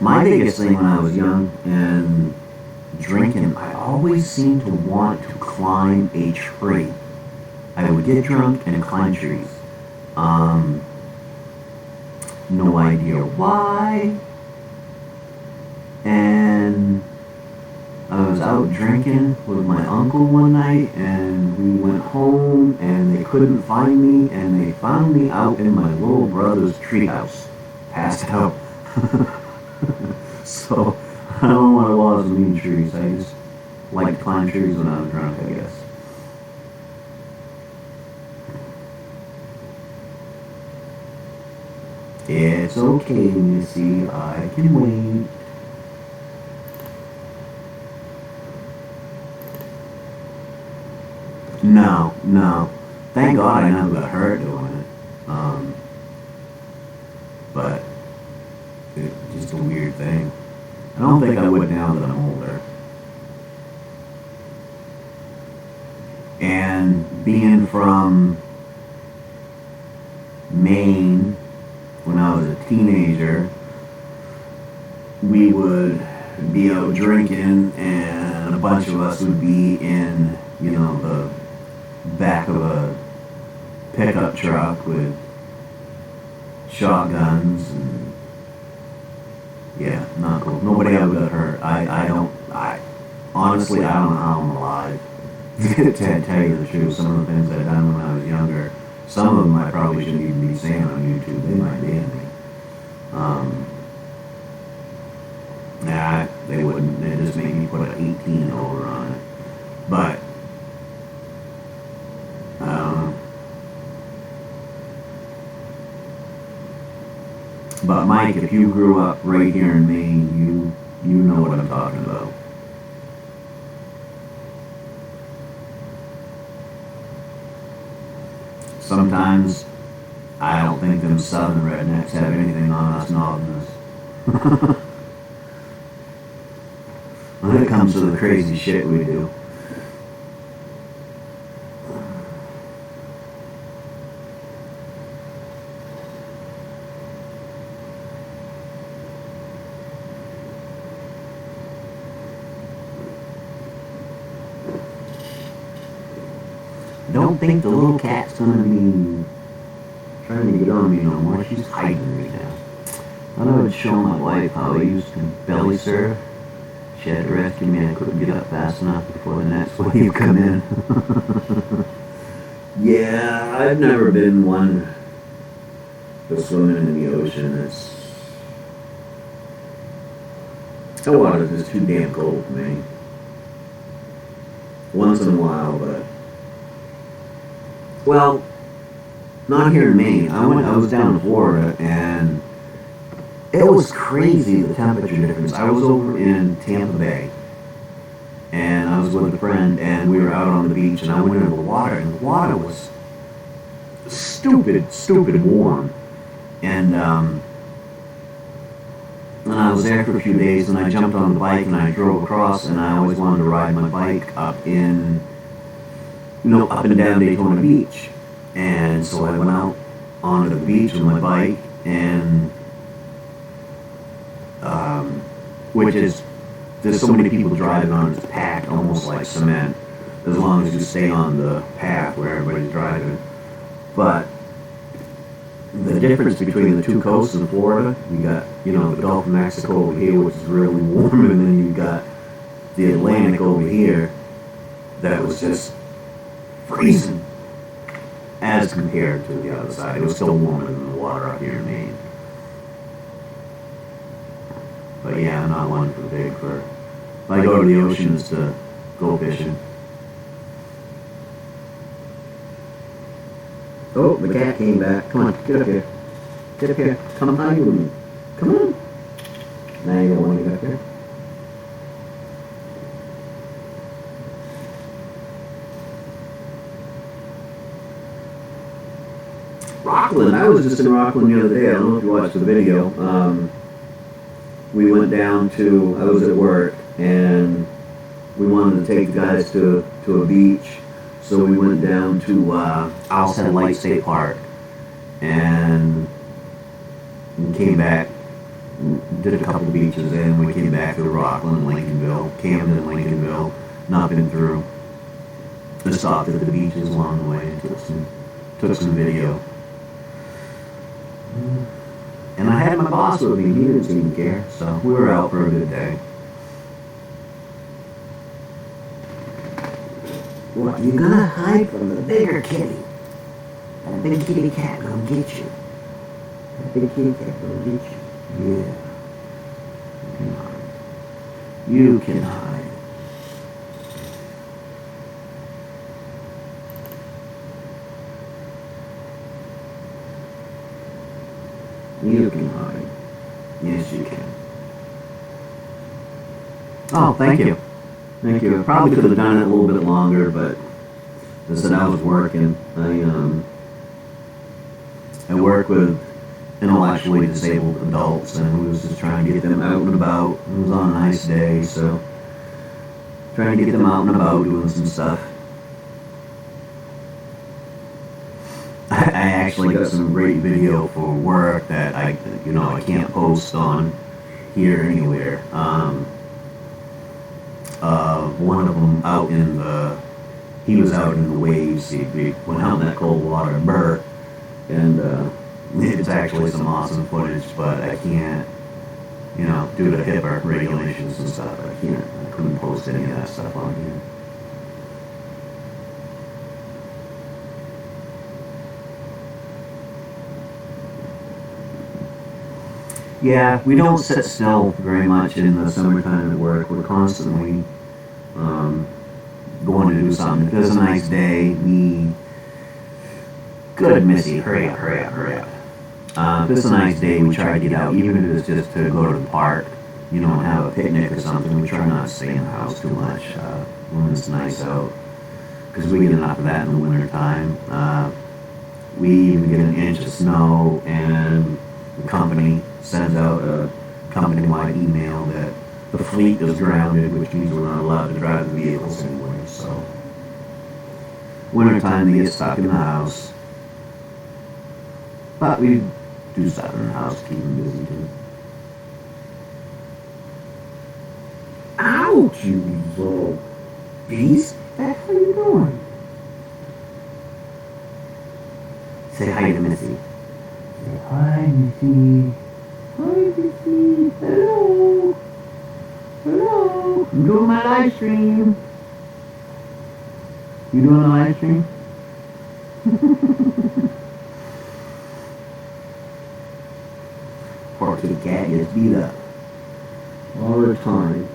My biggest thing when I was young and drinking, I always seemed to want to climb a tree. I would get drunk and climb trees. No idea why. And I was out drinking with my uncle one night, and we went home, and they couldn't find me, and they found me out in my little brother's treehouse, passed out. So, I don't know what it was with me and trees. I just liked to climb trees when I was drunk, I guess. It's okay, Missy. I can wait. No. Thank God I never got hurt doing it. But it's just a weird thing. I don't think I would now that I'm older. And being from Maine, when I was a teenager, we would be out drinking, and a bunch of us would be in, the back of a pickup truck with shotguns, and yeah, not cool. Nobody ever got hurt. Honestly, I don't know how I'm alive. To tell you the truth, some of the things I've done when I was younger, some of them I probably shouldn't even be saying on YouTube. They might ban me. Nah, they wouldn't. They just made me put an 18 and over on it. But I don't know. But Mike, if you grew up right here in Maine, you know what I'm talking about. Sometimes I don't think them southern rednecks have anything on us northerners. When it comes to the crazy shit we do. I don't think the little cat's gonna be trying to get on me no more. She's hiding right now. I thought I would show my wife how I used to belly surf. She had to rescue me. I couldn't get up fast enough before the next wave come in. Yeah, I've never been one for swimming in the ocean. The water's just too damn cold for me. Once in a while, but well, not here in Maine. I was down in Florida, and it was crazy, the temperature difference. I was over in Tampa Bay, and I was with a friend, and we were out on the beach, and I went into the water, and the water was stupid warm. And I was there for a few days, and I jumped on the bike, and I drove across, and I always wanted to ride my bike up and down Daytona Beach. And so I went out onto the beach with my bike, and which is, there's so many people driving on, it's packed almost like cement, as long as you stay on the path where everybody's driving. But the difference between the two coasts in Florida, you got, the Gulf of Mexico over here, which is really warm, and then you got the Atlantic over here that was just freezing as compared to the other side. It was still warmer than the water up here in Maine. But yeah, I'm not one for if I go to the oceans to go fishing. Oh, the cat came back. Come on, get up here. Get up here. Come hide with me. Come on. Now you don't want to get up here. Rockland. I was just in Rockland the other day. I don't know if you watched the video. We went down to, I was at work, and we wanted to take the guys to a beach. So we went down to Owl's Head Light State Park, and came back, did a couple of beaches, and we came back to Rockland, Lincolnville, Camden, Lincolnville, not been through. I stopped at the beaches along the way and took some video. And I had my boss with me. He didn't seem to care, so we were out for a good day. What, you gonna hide from the bigger kitty? That big kitty cat gonna get you. That big kitty cat gonna get you. Yeah. You can hide. You can hide. Yes, you can. Oh, thank you. Thank you. I probably could have done it a little bit longer, but I said I was working. I work with intellectually disabled adults, and we was just trying to get them out and about. It was on a nice day, so trying to get them out and about doing some stuff. I actually got some great video for work that I can't post on here anywhere. One of them he was out in the waves. He went out in that cold water and burnt, and it's actually some awesome footage, but I can't, due to HIPAA regulations and stuff, I couldn't post any of that stuff on here. Yeah, we don't sit still very much in the summertime at work. We're constantly going to do something. If it's a nice day, good Missy, hurry up, hurry up, hurry up. If it's a nice day, we try to get out, even if it's just to go to the park, and have a picnic or something. We try not to stay in the house too much when it's nice out, because we get enough of that in the wintertime. We even get an inch of snow, and the company sends out a company-wide email that the fleet is grounded, which means we're not allowed to drive the vehicles anymore. So, wintertime, they get stuck in the house. But we do stuff in the house to keep them busy, too. Ouch, you little beast. What the hell are you doing? Say hi to Missy. Say hi, Missy. Hi, Missy. Hello. Hello. I'm doing my live stream. You doing a live stream? Poor kitty cat gets beat up all the time.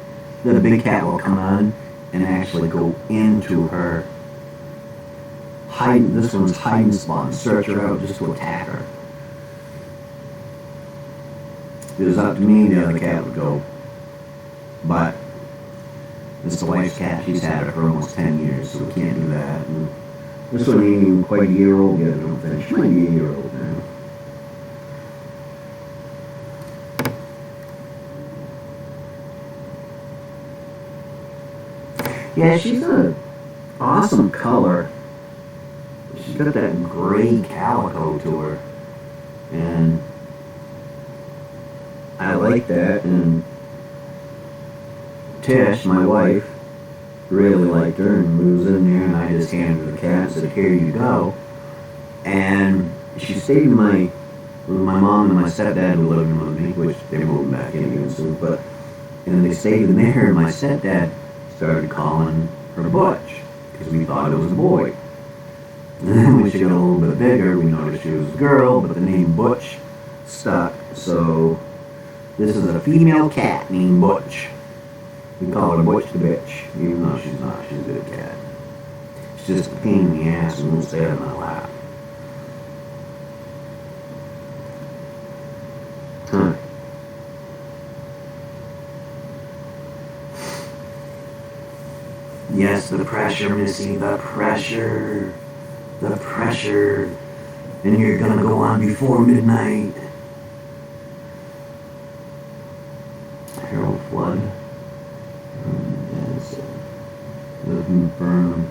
The big cat will come on and actually go into her this one's hiding spot and search her out just to attack her. If it was up to me, the other cat would go. But this is the wife's cat. She's had it for almost 10 years, so we can't do that. And this one ain't even quite a year old yet, I don't think. She might be a year old now. Yeah, she's an awesome color. She's got that gray calico to her. And I like that. And Tish, my wife, really liked her and we was in there, and I just handed her the cat and said, here you go. And she stayed with my mom and my stepdad who lived with me, which they're moving back in again soon, and they stayed in there, and my stepdad started calling her Butch, because we thought it was a boy. And then when she got a little bit bigger, we noticed she was a girl, but the name Butch stuck, so this is a female cat named Butch. We call her Butch the bitch, even though she's not. She's a good cat. She's just a pain in the ass and won't stay on my lap. Huh. Yes, the pressure, Missy, the pressure. The pressure. And you're gonna go on before midnight. Harold Flood. Burnham.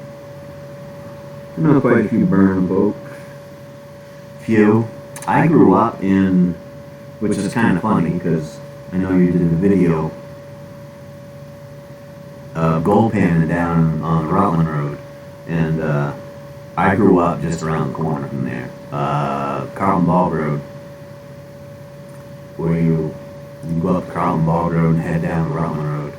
I know quite a few Burnham folks. Few. I grew up in, which is kind of funny because I know you did a video of gold panning down on the Rutland Road. And I grew up just around the corner from there. Carlton Ball Road, where you go up Carlton Ball Road and head down the Rutland Road.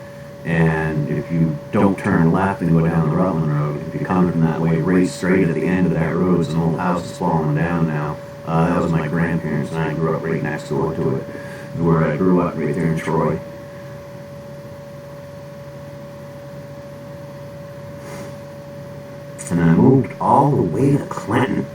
And if you don't turn left and go down the Rutland Road, if you're coming from that way, right straight at the end of that road is an old house that's falling down now. That was my grandparents, and I grew up right next door to it. Where I grew up right there in Troy. And I moved all the way to Clinton.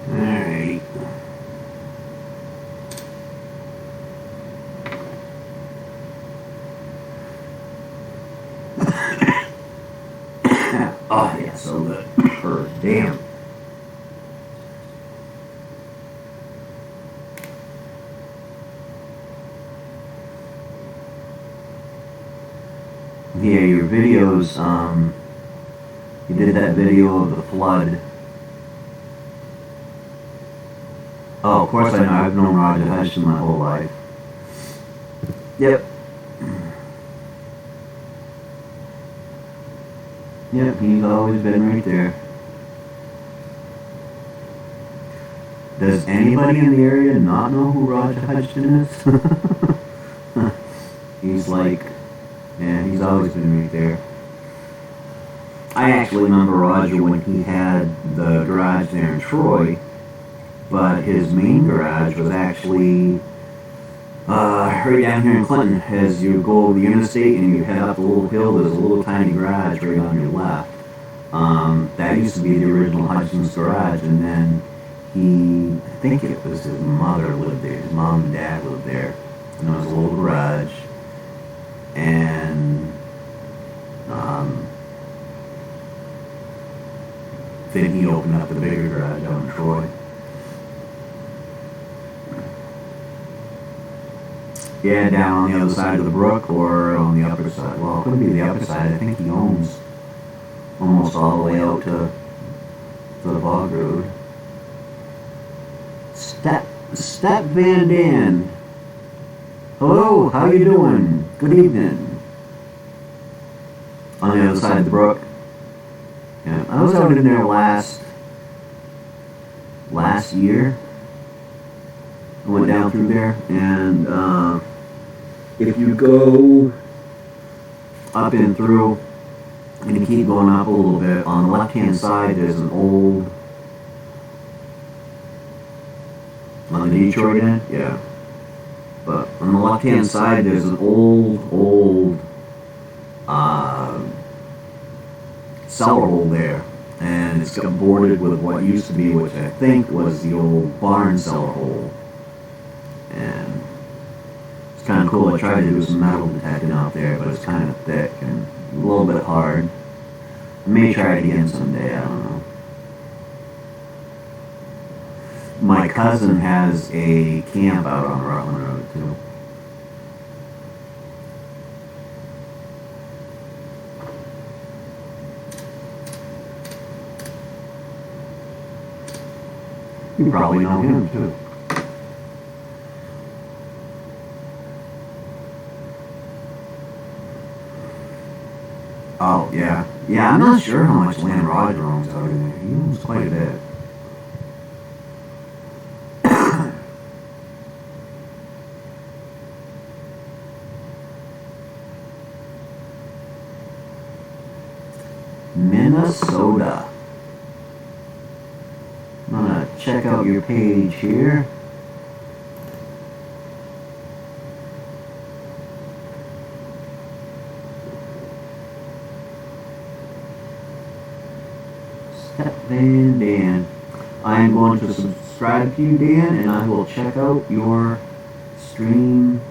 Alright. Oh, yeah, so good. Damn. Yeah, your videos, you did that video of the flood. Oh, of course I know. I've known Roger Hudson my whole life. Yep. Yep, he's always been right there. Does anybody in the area not know who Roger Hudson is? He's like, yeah, he's always been right there. I actually remember Roger when he had the garage there in Troy, but his main garage was actually right down here in Clinton. As you go over the interstate and you head up the little hill, there's a little tiny garage right on your left. That used to be the original Hudson's garage, and then I think it was his mother lived there, his mom and dad lived there, and there was a little garage, and then he opened up the bigger garage out in Troy. Yeah, down on the other side of the brook or on the upper side. Well, it could be the upper side. I think he owns almost all the way out to the Bog Road. Step Van Dan. Hello, how you doing? Good evening. On the other side of the brook. Yeah, I was out in there last year. I went down through there, and if you go up and through, and you keep going up a little bit, on the left-hand side there's an old, on the Detroit end, yeah. But on the left-hand side there's an old cellar hole there, and it's got boarded with what used to be, which I think was the old barn cellar hole. And it's kind of cool. I tried to do some metal detecting out there, but it's kind of thick and a little bit hard. I may try it again someday, I don't know. My cousin has a camp out on Rutland Road, too. You probably know him, too. Oh, yeah. Yeah, I'm not sure how much land Roger owns out in there. He owns quite a bit. Minnesota. I'm gonna check out your page here. Step Van Dan. I am going to subscribe to you, Dan, and I will check out your stream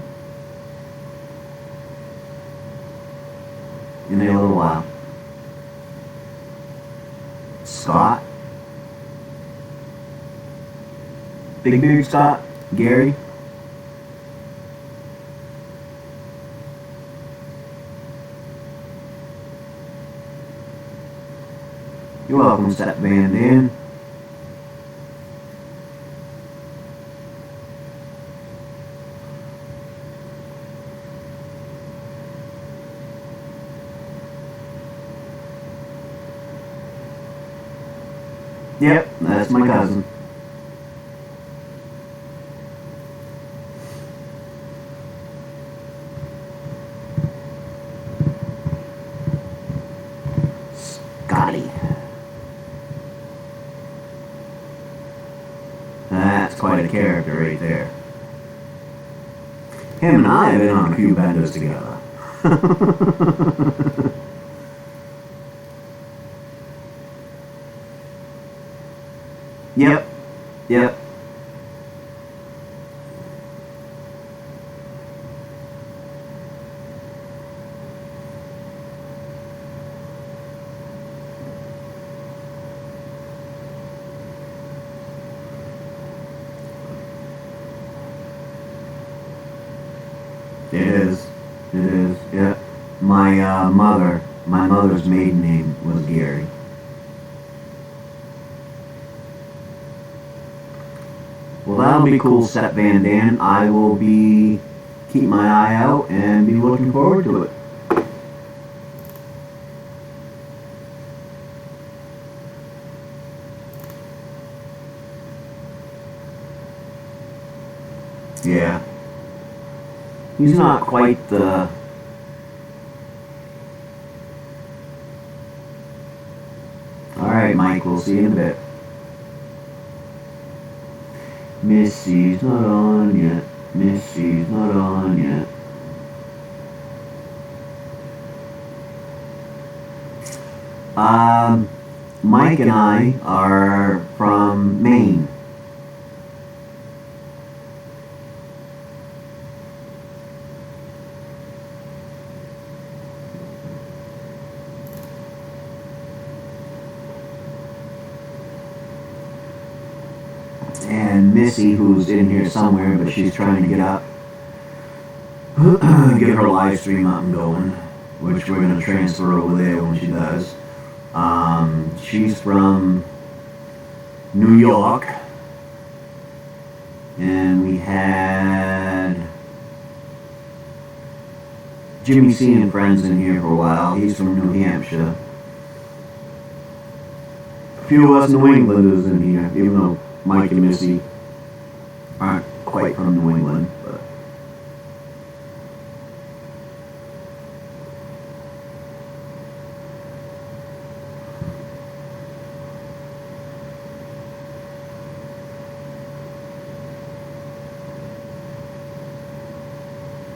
in a little while. Scott? Big Beard Scott? Gary? You're welcome, Step Van Dan. Yep, that's my cousin. Scotty. That's quite a character right there. Him and I have been on a few bendos together. Yep. Yep. It is. It is. Yeah. My mother's maiden name was Gary. Well, that'll be cool, Step Van Dan. I will keep my eye out and be looking forward to it. Yeah. He's not quite the... Alright, Mike, we'll see you in a bit. Missy's not on yet. Missy's not on yet. Mike and I are from Maine. And Missy, who's in here somewhere, but she's trying to get up, get her live stream up and going, which we're going to transfer over there when she does. She's from New York, and we had Jimmy C and friends in here for a while. He's from New Hampshire. A few of us New Englanders in here, even though Mike and Missy aren't quite from New England, but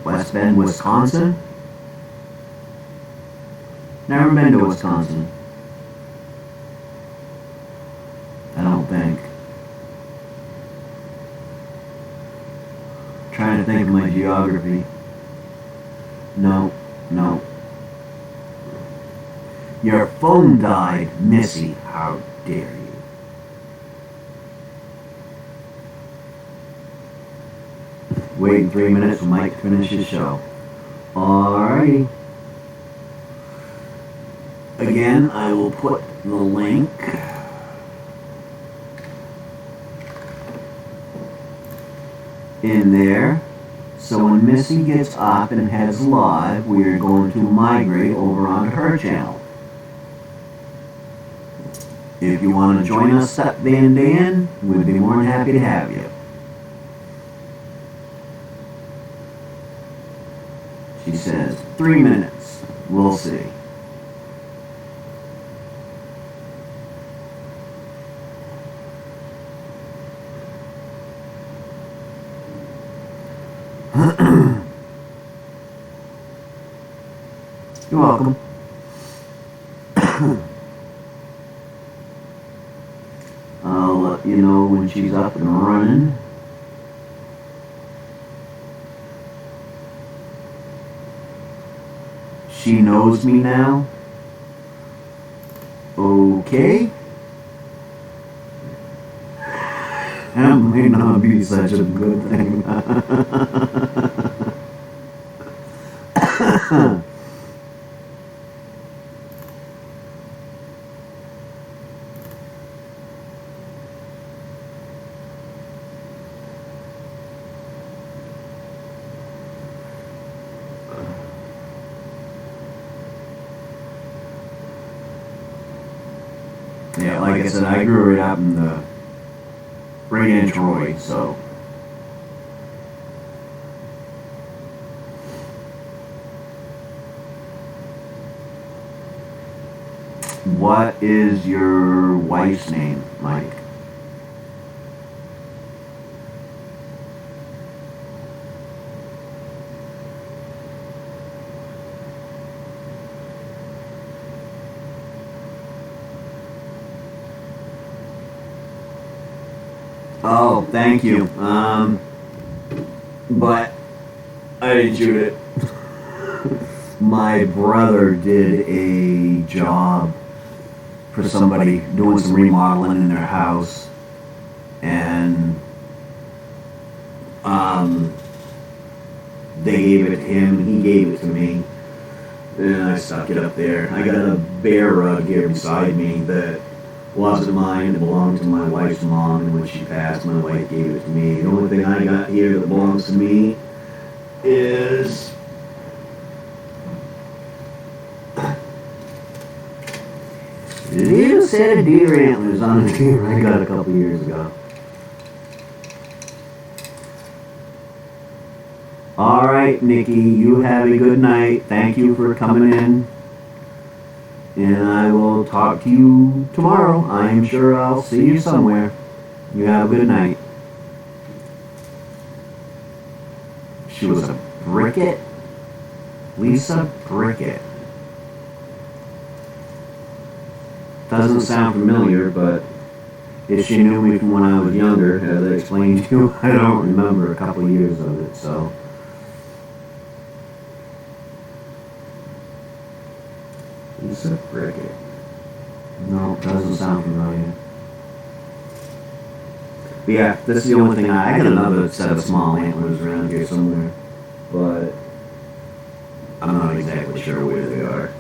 West Bend, Wisconsin? Never been to Wisconsin. I don't think. Trying to think of my geography. No, no. Your phone died, Missy. How dare you? Waiting 3 minutes for Mike to finish his show. Alrighty. Again, I will put the link in there. So when Missy gets up and heads live, we are going to migrate over onto her channel. If you want to join us, Step Van Dan, we'd be more than happy to have you. She says 3 minutes. We'll see. You're welcome. I'll let you know when she's up and running. She knows me now. Okay. That may not be such a good thing. Yeah, like I said, I grew it up in the right in Troy, so. What is your wife's name, Mike? Oh, thank you. But I didn't shoot it. My brother did a job for somebody doing some remodeling in their house, and they gave it to him, and he gave it to me, and I stuck it up there. I got a bear rug here beside me that wasn't mine. It belonged to my wife's mom, and when she passed, my wife gave it to me. The only thing I got here that belongs to me is little set of deer antlers on the deer I got a couple years ago. Alright, Nikki, you have a good night. Thank you for coming in. And I will talk to you tomorrow. I'm sure I'll see you somewhere. You have a good night. She was a Brickett? Lisa Brickett. Doesn't sound familiar, but if she knew me from when I was younger, as I explained to you, I don't remember a couple of years of it, so. Lisa Brickett. No, doesn't sound familiar. But yeah, this is the only thing I got another set of small antlers around here somewhere, but I'm not exactly sure where they are.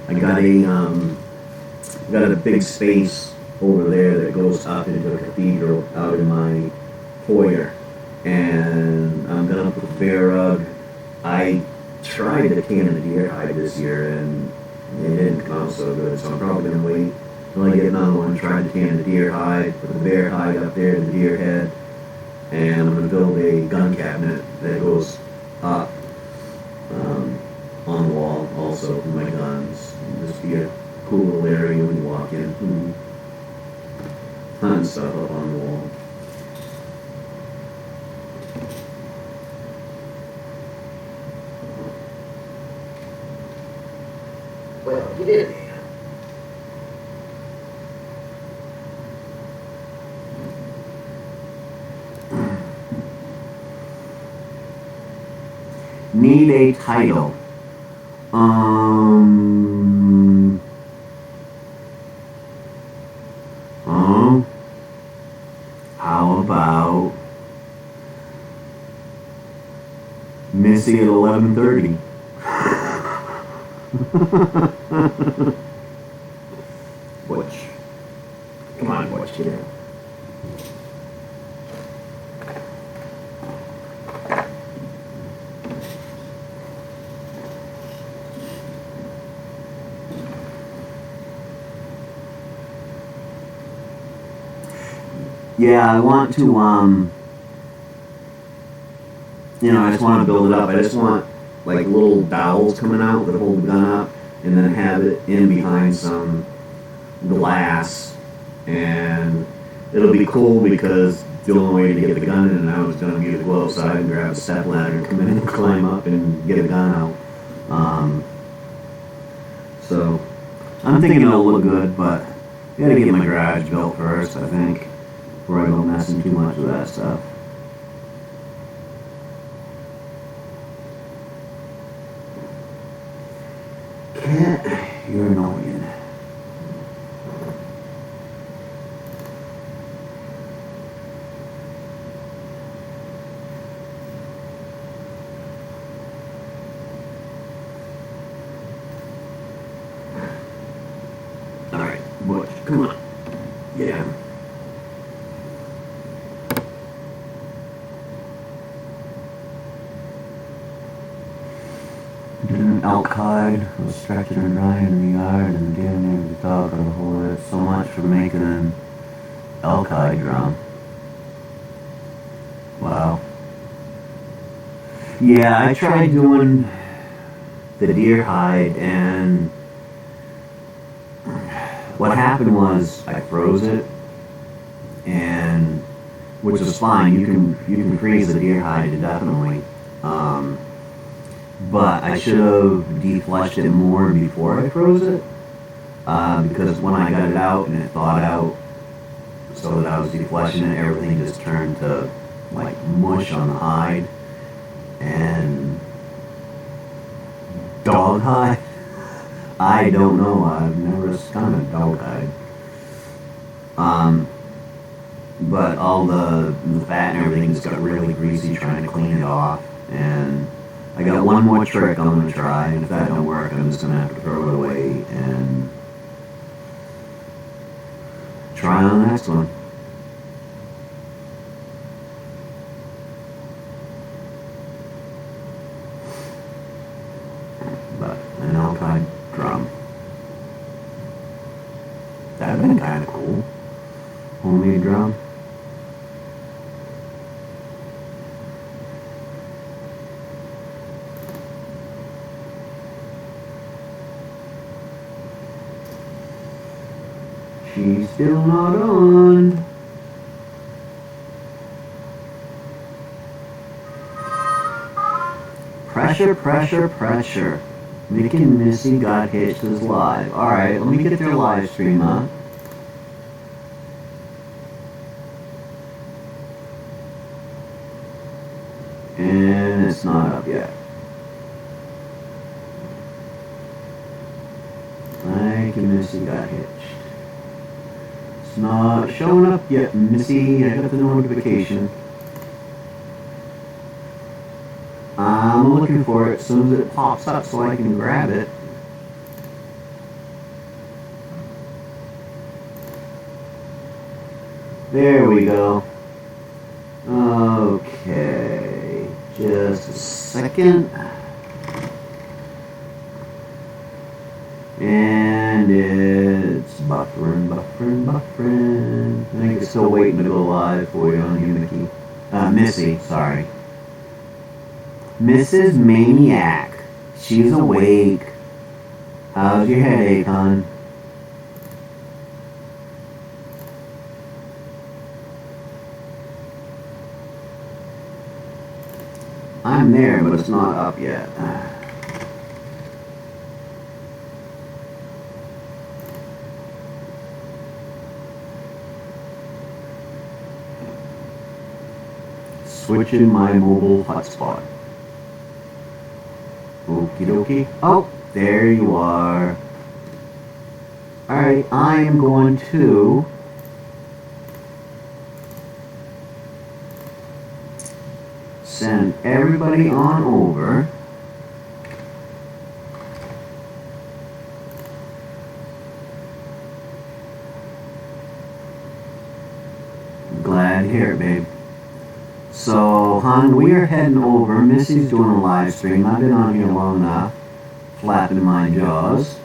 I got a big space over there that goes up into the cathedral out in my foyer, and I'm gonna put the bear rug. I tried the can of deer hide this year, and it didn't come out so good, so I'm probably gonna wait till I get another one. Try the can of deer hide, put the bear hide up there, the deer head, and I'm gonna build a gun cabinet that goes up on the wall also for my guns. It'll just be a cool little area when you walk in. Hunting stuff up on the wall. Well, you did it. Need a title. How about Missy at 11:30? Butch. Come on, Butch, get in. Yeah, I want to, I just want to build it up. I just want, like, little dowels coming out that hold the gun up, and then have it in behind some glass. And it'll be cool because the only way to get the gun in and out is going to be to go outside and grab a step ladder and come in and climb up and get the gun out. So, I'm thinking it'll look good, but I gotta get my garage built first, I think, before I go messing too much with that stuff. Cat, you're annoying. Alright, Butch, come on. Yeah. Did an elk hide, was stretching and drying in the yard, and damn near the dog got a hold of it. So much for making an elk hide drum. Wow. Yeah, I tried doing the deer hide, and what happened was I froze it, and which is fine. You can freeze the deer hide indefinitely. But I should have defleshed it more before I froze it, because when I got it out and it thawed out, so that I was defleshing it, everything just turned to like mush on the hide. And dog hide? I don't know. I've never skun a dog hide. But all the fat and everything just got really greasy trying to clean it off. And I got one more trick I'm going to try, and if that don't work, I'm just going to have to throw it away and try on the next one. But an alpine drum. That'd been kind of cool. Homemade drum. She's still not on. Pressure, pressure, pressure. Mick and Missy got hitched is live. Alright, let me get their live stream up. And it's not up yet. Mike and Missy got hitched. It's not showing up yet, Missy. I got the notification. I'm looking for it as soon as it pops up so I can grab it. There we go. Okay, just a second. And it's buffering. I think it's still waiting to go live for you on here, Mickey. Missy, sorry. Mrs. Maine-iac. She's awake. How's your headache, hon? I'm there, but it's not up yet. Switching my mobile hotspot. Okie dokie. Oh, there you are. Alright, I am going to send everybody on over. Glad to hear it, babe. So, hon, we are heading over. Missy's doing a live stream. I've been on here long enough, flapping my jaws.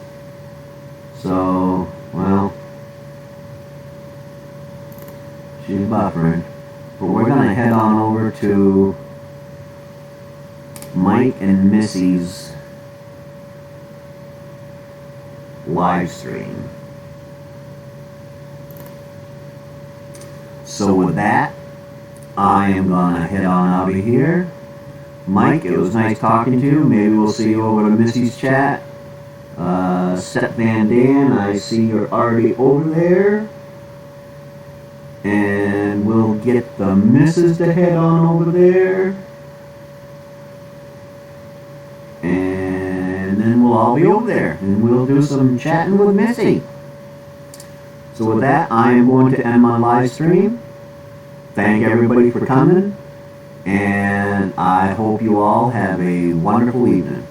So, well, she's buffering. But we're going to head on over to Mike and Missy's live stream. So with that, I am going to head on out of here. Mike, it was nice talking to you. Maybe we'll see you over to Missy's chat. Step Van Dan, I see you're already over there. And we'll get the missus to head on over there. And then we'll all be over there. And we'll do some chatting with Missy. So with that, I am going to end my live stream. Thank everybody for coming. And I hope you all have a wonderful evening.